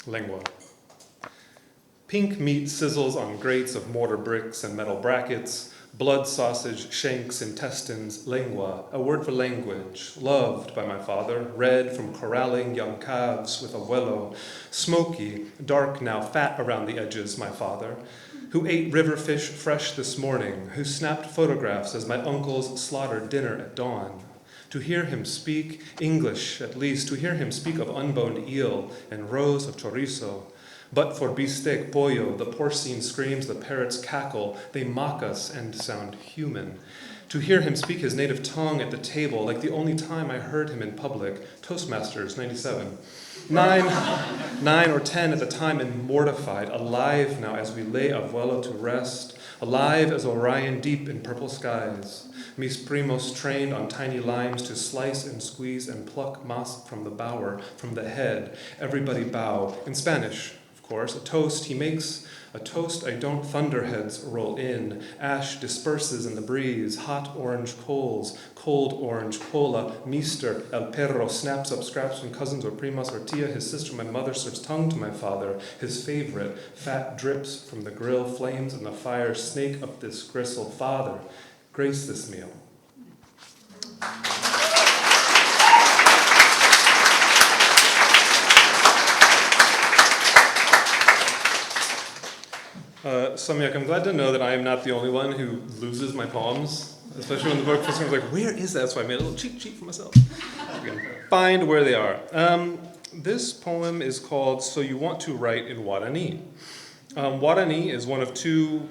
Lengua. Pink meat sizzles on grates of mortar bricks and metal brackets, blood sausage, shanks, intestines, lengua, a word for language, loved by my father, red from corralling young calves with abuelo, smoky, dark now fat around the edges, my father, who ate river fish fresh this morning, who snapped photographs as my uncles slaughtered dinner at dawn. To hear him speak English, at least, to hear him speak of unboned eel and rows of chorizo. But for bistec pollo, the porcine screams, the parrots cackle, they mock us and sound human. To hear him speak his native tongue at the table, like the only time I heard him in public, Toastmasters, 97. 9 or 10 at the time and mortified, alive now as we lay abuelo to rest, alive as Orion deep in purple skies. Mis primos trained on tiny limes to slice and squeeze and pluck mas from the bower, from the head. Everybody bow. In Spanish, of course, a toast he makes. A toast I don't thunderheads roll in. Ash disperses in the breeze. Hot orange coals. Cold orange cola. Meester, el perro, snaps up scraps from cousins or primas or tia. His sister, my mother, serves tongue to my father. His favorite. Fat drips from the grill. Flames in the fire. Snake up this gristle. Father, grace this meal. Samyak, I'm glad to know that I am not the only one who loses my poems, especially when the book was like, where is that? So I made a little cheat sheet for myself. I can find where they are. This poem is called So You Want to Write in Guarani. Guarani is one of 2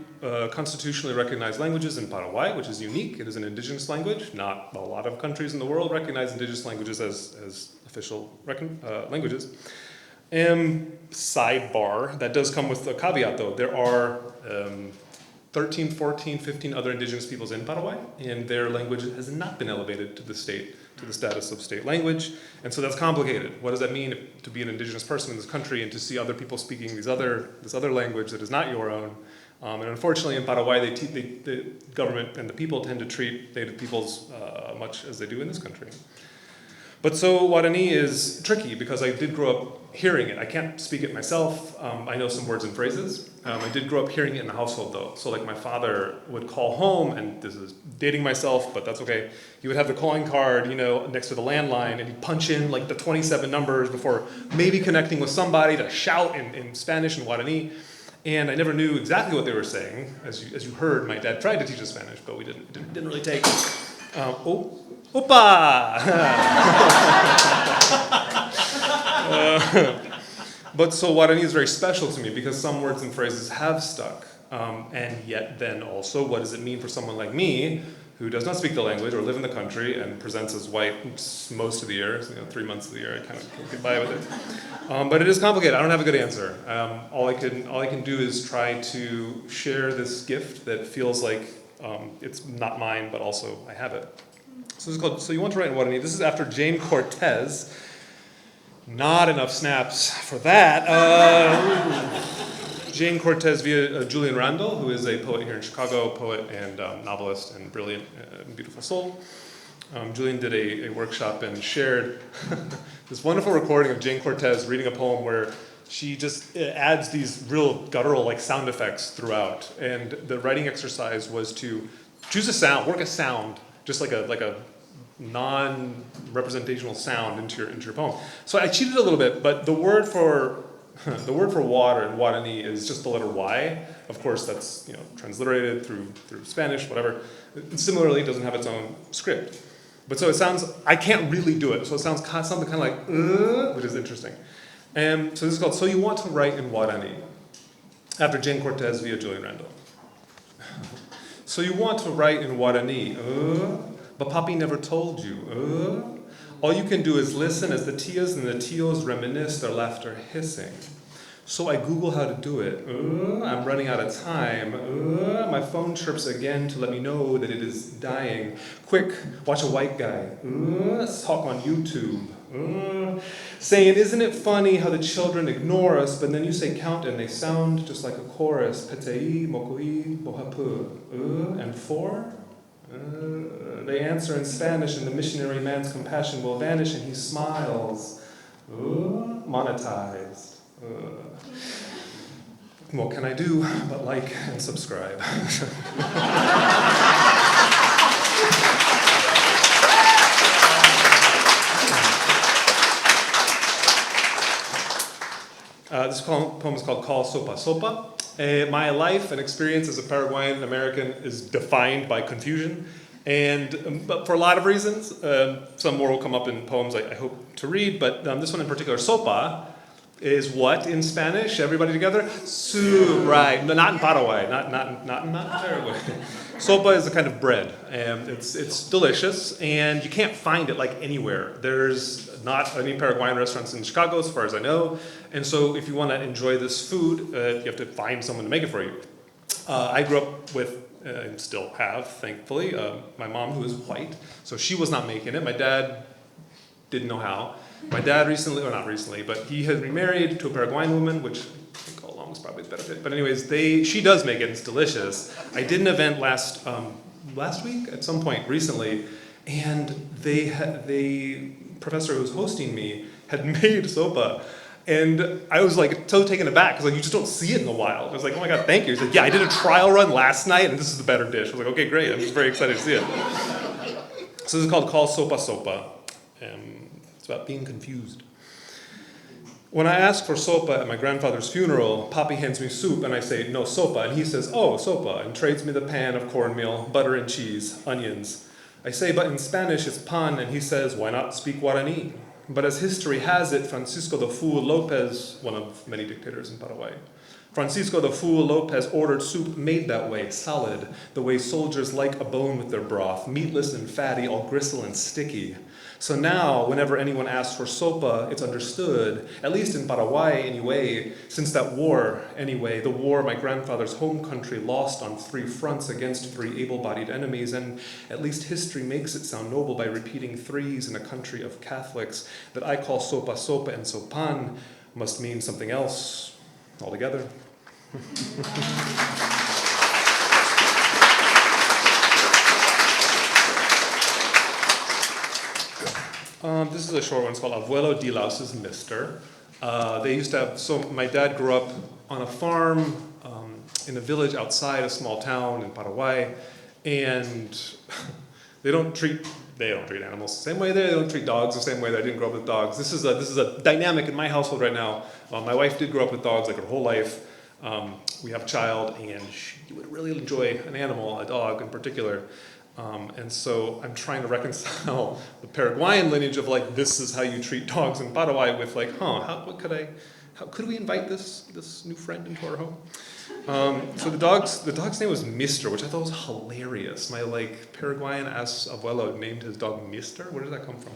constitutionally recognized languages in Paraguay, which is unique. It is an indigenous language. Not a lot of countries in the world recognize indigenous languages as official languages. Sidebar, that does come with a caveat though. There are 13, 14, 15 other indigenous peoples in Paraguay, and their language has not been elevated to the status of state language, and so that's complicated. What does that mean to be an indigenous person in this country and to see other people speaking this other language that is not your own? And unfortunately in Paraguay, the government and the people tend to treat native peoples much as they do in this country. But so Guarani is tricky because I did grow up hearing it. I can't speak it myself. I know some words and phrases. I did grow up hearing it in the household though. So like my father would call home, and this is dating myself, but that's okay. He would have the calling card, next to the landline, and he'd punch in like the 27 numbers before maybe connecting with somebody to shout in Spanish and Guarani. And I never knew exactly what they were saying. As you heard, my dad tried to teach us Spanish, but we didn't really take. Opa! But so Guarani is very special to me because some words and phrases have stuck. And yet then also, what does it mean for someone like me who does not speak the language or live in the country and presents as white most of the year, 3 months of the year, I kind of can get by with it. But it is complicated. I don't have a good answer. All I can do is try to share this gift that feels like it's not mine, but also I have it. So this is called So You Want to Write in Guarani. This is after Jane Cortez. Not enough snaps for that. Jane Cortez via Julian Randall, who is a poet here in Chicago, poet and novelist and brilliant and beautiful soul. Julian did a workshop and shared this wonderful recording of Jane Cortez reading a poem where she just adds these real guttural like sound effects throughout. And the writing exercise was to choose a sound, work a sound, just like a non-representational sound into your poem. So I cheated a little bit, but the word for The word for water in Guarani is just the letter Y. Of course, that's transliterated through Spanish, whatever. Similarly, it doesn't have its own script. But so it sounds, I can't really do it, so it sounds something kind of like, which is interesting. And so this is called So You Want to Write in Guarani, after Jane Cortez via Julian Randall. So you want to write in Guarani, but Papi never told you, All you can do is listen as the tias and the tios reminisce, their laughter hissing. So I Google how to do it. I'm running out of time. My phone chirps again to let me know that it is dying. Quick, watch a white guy. Talk on YouTube. Saying, isn't it funny how the children ignore us, but then you say count and they sound just like a chorus. Petei, mokoi, bohapu. And four? They answer in Spanish, and the missionary man's compassion will vanish, and he smiles. Monetized. What can I do but like and subscribe? This poem is called Call Sopa Sopa. My life and experience as a Paraguayan American is defined by confusion, but for a lot of reasons. Some more will come up in poems I hope to read, but this one in particular, sopa, is what in Spanish? Everybody together? Soup, right? No, not in Paraguay, not in Paraguay. Sopa is a kind of bread, and it's delicious, and you can't find it like anywhere. There's not any Paraguayan restaurants in Chicago, as far as I know, and so if you want to enjoy this food, you have to find someone to make it for you. I grew up with, and still have, thankfully, my mom who is white, so she was not making it. My dad didn't know how. My dad recently, or not recently, but he had remarried to a Paraguayan woman, which I think all along is probably the better fit. But anyways, she does make it, it's delicious. I did an event last week, at some point recently, and the professor who was hosting me had made sopa. And I was like so taken aback, because you just don't see it in the wild. I was like, oh my God, thank you. He's like, yeah, I did a trial run last night, and this is the better dish. I was like, okay, great, I'm just very excited to see it. So this is called Call Sopa Sopa. It's about being confused. When I ask for sopa at my grandfather's funeral, Papi hands me soup and I say, no sopa, and he says, oh, sopa, and trades me the pan of cornmeal, butter and cheese, onions. I say, but in Spanish it's pan, and he says, why not speak Guarani? But as history has it, Francisco the Fool Lopez, one of many dictators in Paraguay, Francisco the Fool Lopez ordered soup made that way, solid, the way soldiers like a bone with their broth, meatless and fatty, all gristle and sticky. So now, whenever anyone asks for sopa, it's understood, at least in Paraguay anyway, since that war anyway, the war my grandfather's home country lost on 3 fronts against 3 able-bodied enemies, and at least history makes it sound noble by repeating 3s in a country of Catholics, that I call sopa sopa and sopan must mean something else altogether. This is a short one. It's called Abuelo de Laus's Mister. They used to have, so my dad grew up on a farm in a village outside a small town in Paraguay, and they don't treat animals the same way there. They don't treat dogs the same way that I didn't grow up with dogs. This is a dynamic in my household right now. My wife did grow up with dogs like her whole life. We have a child, and she would really enjoy an animal, a dog in particular. And so I'm trying to reconcile the Paraguayan lineage of like, this is how you treat dogs in Paraguay with like, how could we invite this new friend into our home? So the dog's name was Mister, which I thought was hilarious. My like Paraguayan ass abuelo named his dog Mister. Where did that come from?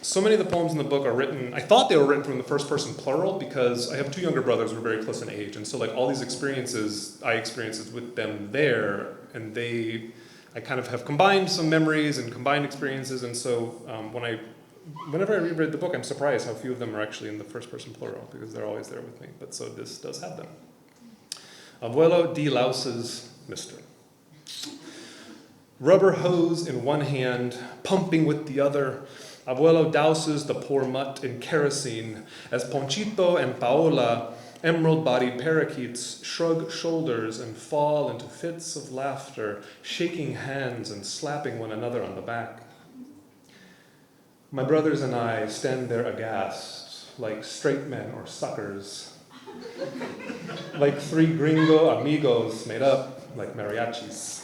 So many of the poems in the book are written, I thought they were written from the first person plural, because I have 2 younger brothers who are very close in age, and so like all these experiences, I experienced with them there, and I kind of have combined some memories and combined experiences, and so whenever I reread the book, I'm surprised how few of them are actually in the first person plural, because they're always there with me, but so this does have them. Abuelo de Laus's Mister. Rubber hose in one hand, pumping with the other, Abuelo douses the poor mutt in kerosene as Ponchito and Paola, emerald-bodied parakeets, shrug shoulders and fall into fits of laughter, shaking hands and slapping one another on the back. My brothers and I stand there aghast, like straight men or suckers, like three gringo amigos made up like mariachis.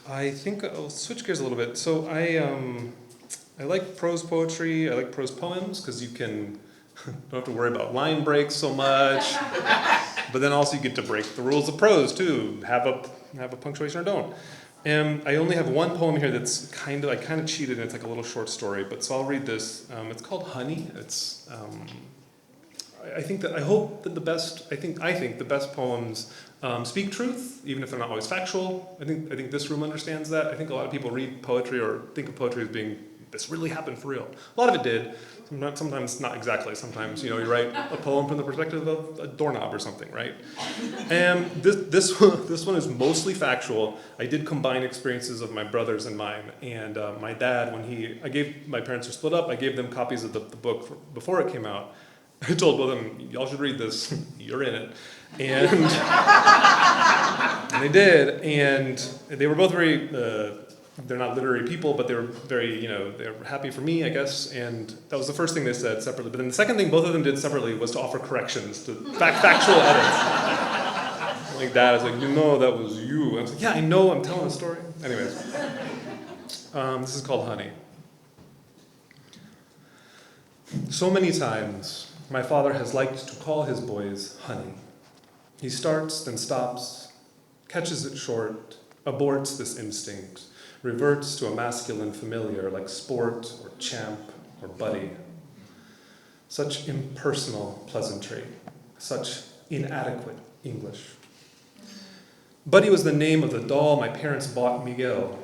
I think I'll switch gears a little bit. So I like prose poetry. I like prose poems because you don't have to worry about line breaks so much. But then also you get to break the rules of prose too. Have a punctuation or don't. And I only have one poem here that's I kind of cheated. It's like a little short story. But so I'll read this. It's called Honey. It's I think the best poems speak truth, even if they're not always factual. I think this room understands that. I think a lot of people read poetry or think of poetry as being, this really happened for real. A lot of it did. Sometimes not exactly. Sometimes, you write a poem from the perspective of a doorknob or something, right? And this one is mostly factual. I did combine experiences of my brothers and mine. And my dad, my parents were split up, I gave them copies of the book before it came out. I told both of them, y'all should read this, you're in it. And, and they did, and they were both very, they're not literary people, but they were very, they were happy for me, I guess, and that was the first thing they said separately. But then the second thing both of them did separately was to offer corrections to factual edits. Like that, I was like, that was you. I was like, yeah, I know, I'm telling a story. Anyways, this is called Honey. So many times, my father has liked to call his boys honey. He starts, then stops, catches it short, aborts this instinct, reverts to a masculine familiar like sport or champ or buddy. Such impersonal pleasantry, such inadequate English. Buddy was the name of the doll my parents bought Miguel.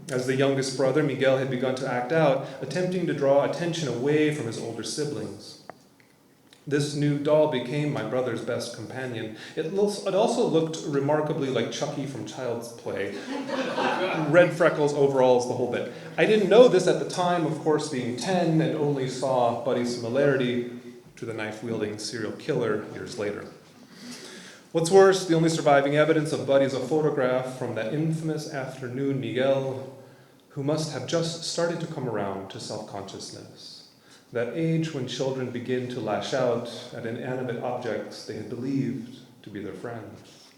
As the youngest brother, Miguel had begun to act out, attempting to draw attention away from his older siblings. This new doll became my brother's best companion. It also looked remarkably like Chucky from Child's Play. Red freckles, overalls, the whole bit. I didn't know this at the time, of course, being 10, and only saw Buddy's similarity to the knife-wielding serial killer years later. What's worse, the only surviving evidence of Buddy is a photograph from that infamous afternoon Miguel, who must have just started to come around to self-consciousness. That age when children begin to lash out at inanimate objects they had believed to be their friends.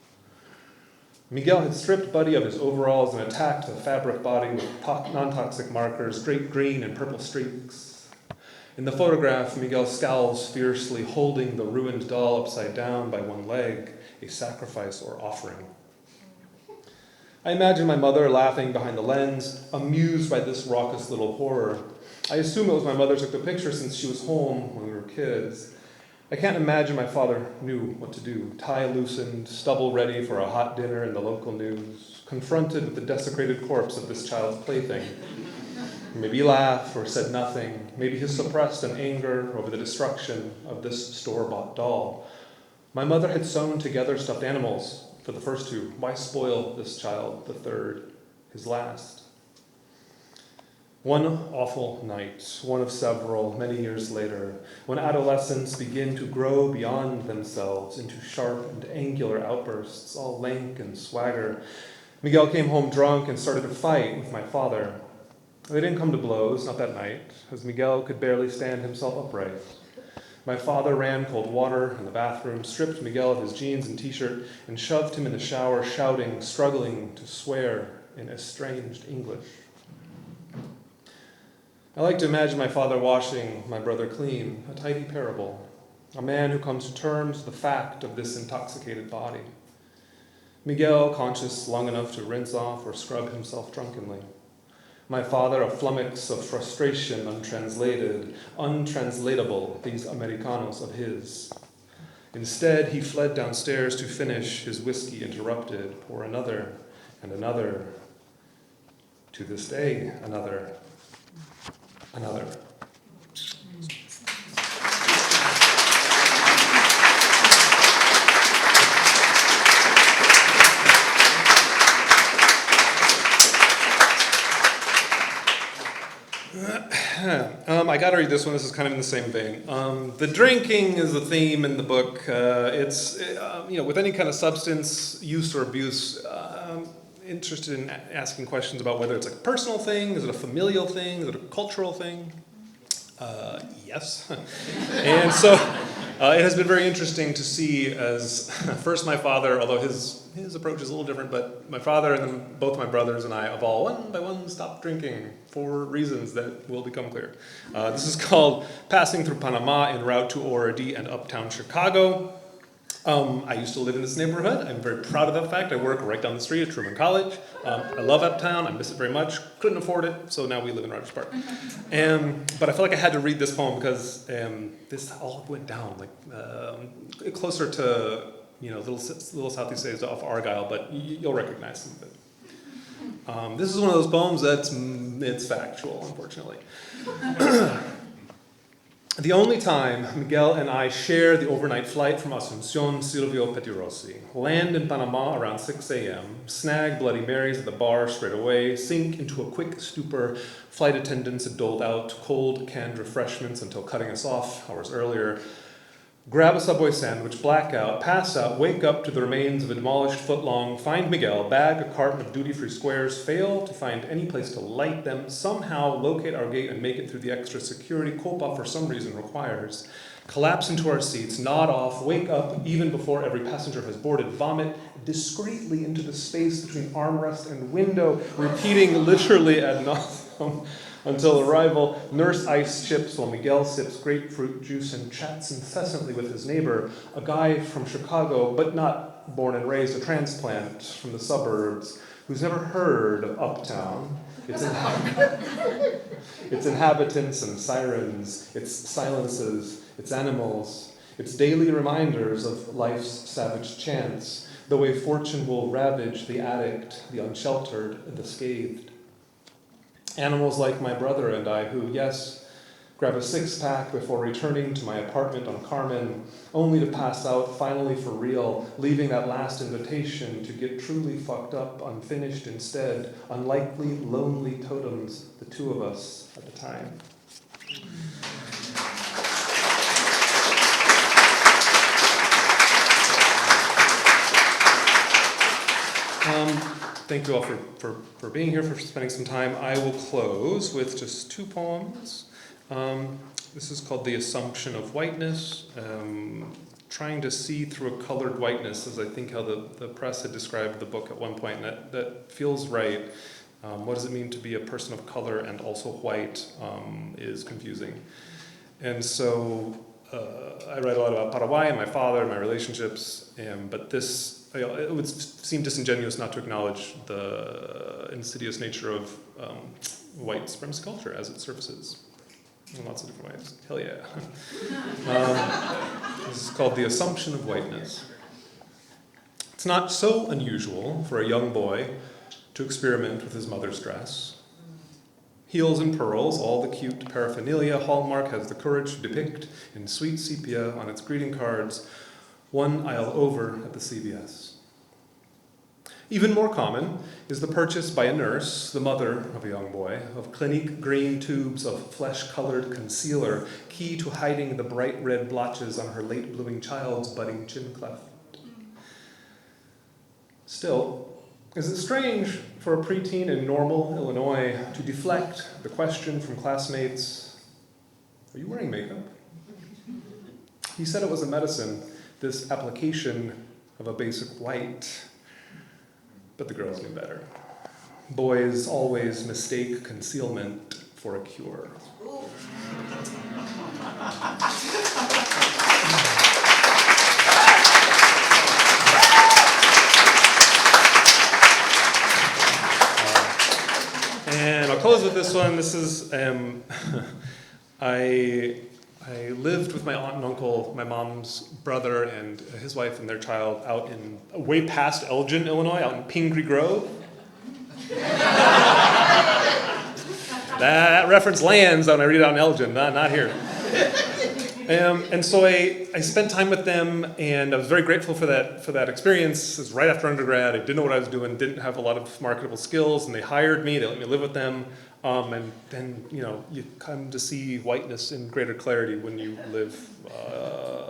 Miguel had stripped Buddy of his overalls and attacked the fabric body with non-toxic markers, great green and purple streaks. In the photograph, Miguel scowls fiercely, holding the ruined doll upside down by one leg, a sacrifice or offering. I imagine my mother laughing behind the lens, amused by this raucous little horror. I assume it was my mother took the picture since she was home when we were kids. I can't imagine my father knew what to do. Tie loosened, stubble ready for a hot dinner in the local news, confronted with the desecrated corpse of this child's plaything. Maybe he laughed or said nothing. Maybe he suppressed an anger over the destruction of this store-bought doll. My mother had sewn together stuffed animals for the first two. Why spoil this child, the third, his last? One awful night, one of several, many years later, when adolescents begin to grow beyond themselves into sharp and angular outbursts, all lank and swagger, Miguel came home drunk and started a fight with my father. They didn't come to blows, not that night, as Miguel could barely stand himself upright. My father ran cold water in the bathroom, stripped Miguel of his jeans and t-shirt, and shoved him in the shower, shouting, struggling to swear in estranged English. I like to imagine my father washing my brother clean, a tidy parable, a man who comes to terms with the fact of this intoxicated body. Miguel, conscious long enough to rinse off or scrub himself drunkenly. My father, a flummox of frustration, untranslated, untranslatable, these Americanos of his. Instead, he fled downstairs to finish his whiskey interrupted, pour another and another. To this day, another. Another. I gotta read this one. This is kind of in the same vein. The drinking is the theme in the book. With any kind of substance use or abuse, interested in asking questions about whether it's like a personal thing, is it a familial thing, is it a cultural thing? Yes. And so it has been very interesting to see as first my father, although his approach is a little different, but my father and then both my brothers and I have all one by one stopped drinking for reasons that will become clear. This is called Passing Through Panama en route to ORD and Uptown Chicago. I used to live in this neighborhood. I'm very proud of that fact. I work right down the street at Truman College. I love Uptown. I miss it very much. Couldn't afford it, so now we live in Rogers Park. But I felt like I had to read this poem because this all went down closer to little southeast states off Argyle, but you'll recognize some of it. This is one of those poems it's factual, unfortunately. The only time Miguel and I share the overnight flight from Asunción Silvio Petirosi, land in Panama around 6 a.m., snag Bloody Marys at the bar straight away, sink into a quick stupor. Flight attendants had doled out cold canned refreshments until cutting us off hours earlier. Grab a Subway sandwich, black out, pass out, wake up to the remains of a demolished footlong, find Miguel, bag a carton of duty-free squares, fail to find any place to light them, somehow locate our gate and make it through the extra security Copa for some reason requires, collapse into our seats, nod off, wake up even before every passenger has boarded, vomit discreetly into the space between armrest and window, repeating literally ad nauseum, until arrival, nurse ice chips while Miguel sips grapefruit juice and chats incessantly with his neighbor, a guy from Chicago, but not born and raised, a transplant from the suburbs, who's never heard of Uptown, its inhabitants and sirens, its silences, its animals, its daily reminders of life's savage chance, the way fortune will ravage the addict, the unsheltered, the scathed. Animals like my brother and I who, yes, grab a six-pack before returning to my apartment on Carmen, only to pass out finally for real, leaving that last invitation to get truly fucked up unfinished instead, unlikely, lonely totems, the two of us at the time. Thank you all for being here, for spending some time. I will close with just two poems. This is called The Assumption of Whiteness, trying to see through a colored whiteness, as I think how the press had described the book at one point, and that feels right. What does it mean to be a person of color and also white is confusing. And so I write a lot about Paraguay and my father and my relationships, but this, it would seem disingenuous not to acknowledge the insidious nature of white supremacist culture as it surfaces in lots of different ways. Hell yeah. This is called The Assumption of Whiteness. It's not so unusual for a young boy to experiment with his mother's dress. Heels and pearls, all the cute paraphernalia Hallmark has the courage to depict in sweet sepia on its greeting cards, one aisle over at the CVS. Even more common is the purchase by a nurse, the mother of a young boy, of Clinique green tubes of flesh-colored concealer, key to hiding the bright red blotches on her late-blooming child's budding chin cleft. Still, is it strange for a preteen in Normal, Illinois, to deflect the question from classmates, "Are you wearing makeup?" He said it was a medicine, this application of a basic white, but the girls knew better. Boys always mistake concealment for a cure. And I'll close with this one. This is, I lived with my aunt and uncle, my mom's brother and his wife and their child out in, way past Elgin, Illinois, out in Pingree Grove. That reference lands when I read it out in Elgin, not here. And so I spent time with them, and I was very grateful for that experience. It was right after undergrad. I didn't know what I was doing, didn't have a lot of marketable skills, and they hired me. They let me live with them. And then, you come to see whiteness in greater clarity when you live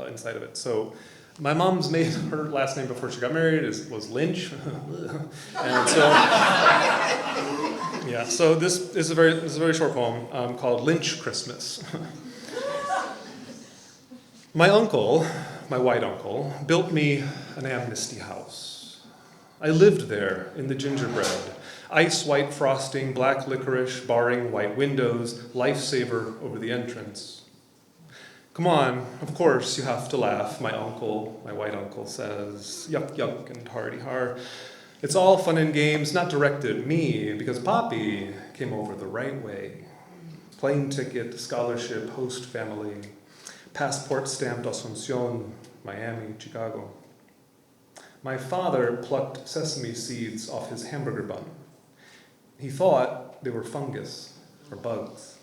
inside of it. So my mom's maid, her last name before she got married was Lynch. And so, yeah, so this is a very short poem called Lynch Christmas. My uncle, my white uncle, built me an amnesty house. I lived there in the gingerbread, ice white frosting, black licorice, barring white windows, lifesaver over the entrance. Come on, of course you have to laugh, my uncle, my white uncle says, yuck yuck and hardy har. It's all fun and games, not directed at me, because Poppy came over the right way. Plane ticket, scholarship, host family, passport stamped Asuncion, Miami, Chicago. My father plucked sesame seeds off his hamburger bun. He thought they were fungus or bugs.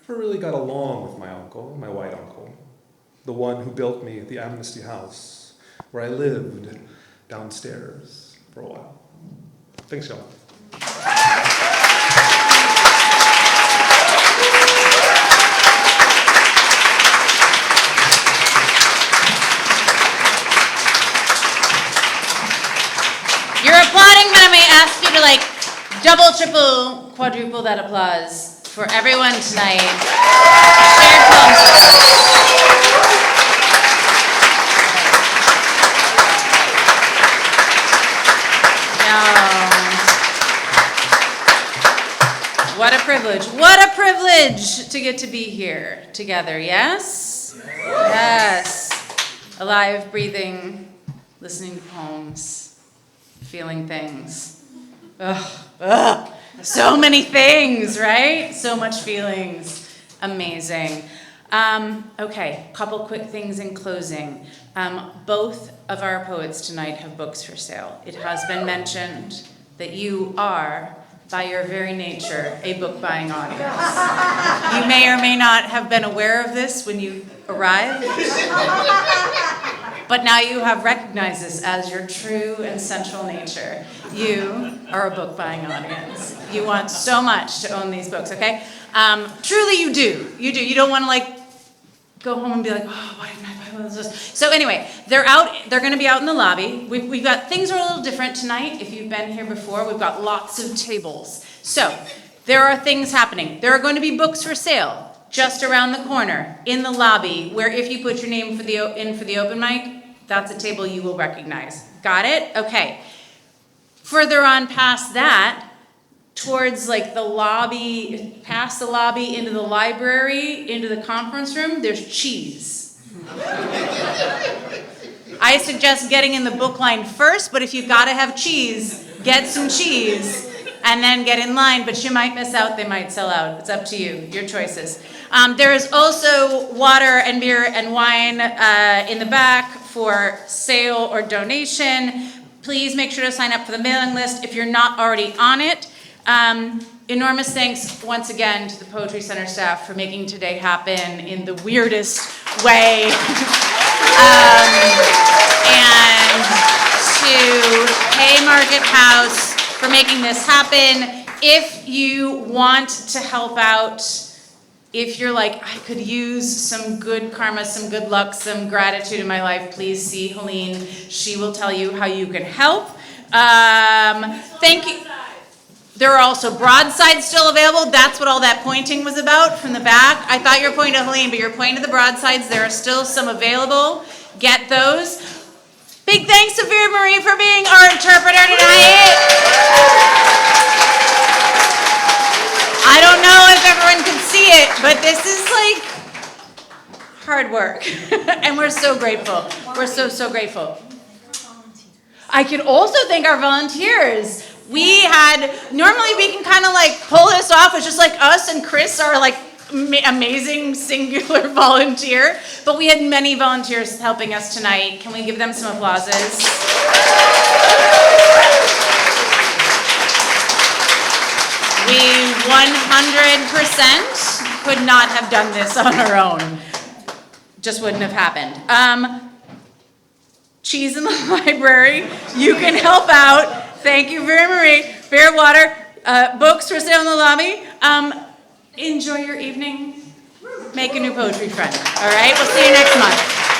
Never really got along with my uncle, my white uncle, the one who built me the Amnesty House, where I lived downstairs for a while. Thanks, y'all. You're applauding, but I may ask you to double, triple, quadruple that applause for everyone tonight. Shared poems. What a privilege. What a privilege to get to be here together, yes? Yes. Alive, breathing, listening to poems, feeling things. Ugh. So many things, right? So much feelings. Amazing. Okay, couple quick things in closing. Both of our poets tonight have books for sale. It has been mentioned that you are, by your very nature, a book-buying audience. You may or may not have been aware of this when you arrived, but now you have recognized this as your true and central nature. You are a book-buying audience. You want so much to own these books, okay? Truly you do. You do. You don't want to go home and be like, oh, why didn't I buy one of those? So anyway, they're going to be out in the lobby. We've got, things are a little different tonight. If you've been here before, we've got lots of tables. So there are things happening. There are going to be books for sale just around the corner in the lobby, where if you put your name for the open mic, that's a table you will recognize. Got it? Okay. Further on past that, towards the lobby, past the lobby into the library, into the conference room, there's cheese. I suggest getting in the book line first, but if you've got to have cheese, get some cheese and then get in line, but you might miss out, they might sell out. It's up to you, your choices. There is also water and beer and wine in the back for sale or donation. Please make sure to sign up for the mailing list if you're not already on it. Enormous thanks once again to the Poetry Center staff for making today happen in the weirdest way. And to Haymarket House for making this happen. If you want to help out, if you're I could use some good karma, some good luck, some gratitude in my life, please see Helene. She will tell you how you can help. Thank you. There are also broadsides still available. That's what all that pointing was about from the back. I thought you were pointing to Helene, but you're pointing to the broadsides. There are still some available. Get those. Big thanks to Vera Marie for being our interpreter tonight. I don't know if everyone can see it, but this is hard work. And we're so grateful. We're so grateful. I could also thank our volunteers. Normally we can kind of pull this off. It's just us and Chris are amazing singular volunteer. But we had many volunteers helping us tonight. Can we give them some applauses? We 100% could not have done this on our own. Just wouldn't have happened. Cheese in the library. You can help out. Thank you, Vera Marie. Beer, water. Books for sale in the lobby. Enjoy your evening. Make a new poetry friend. All right, we'll see you next month.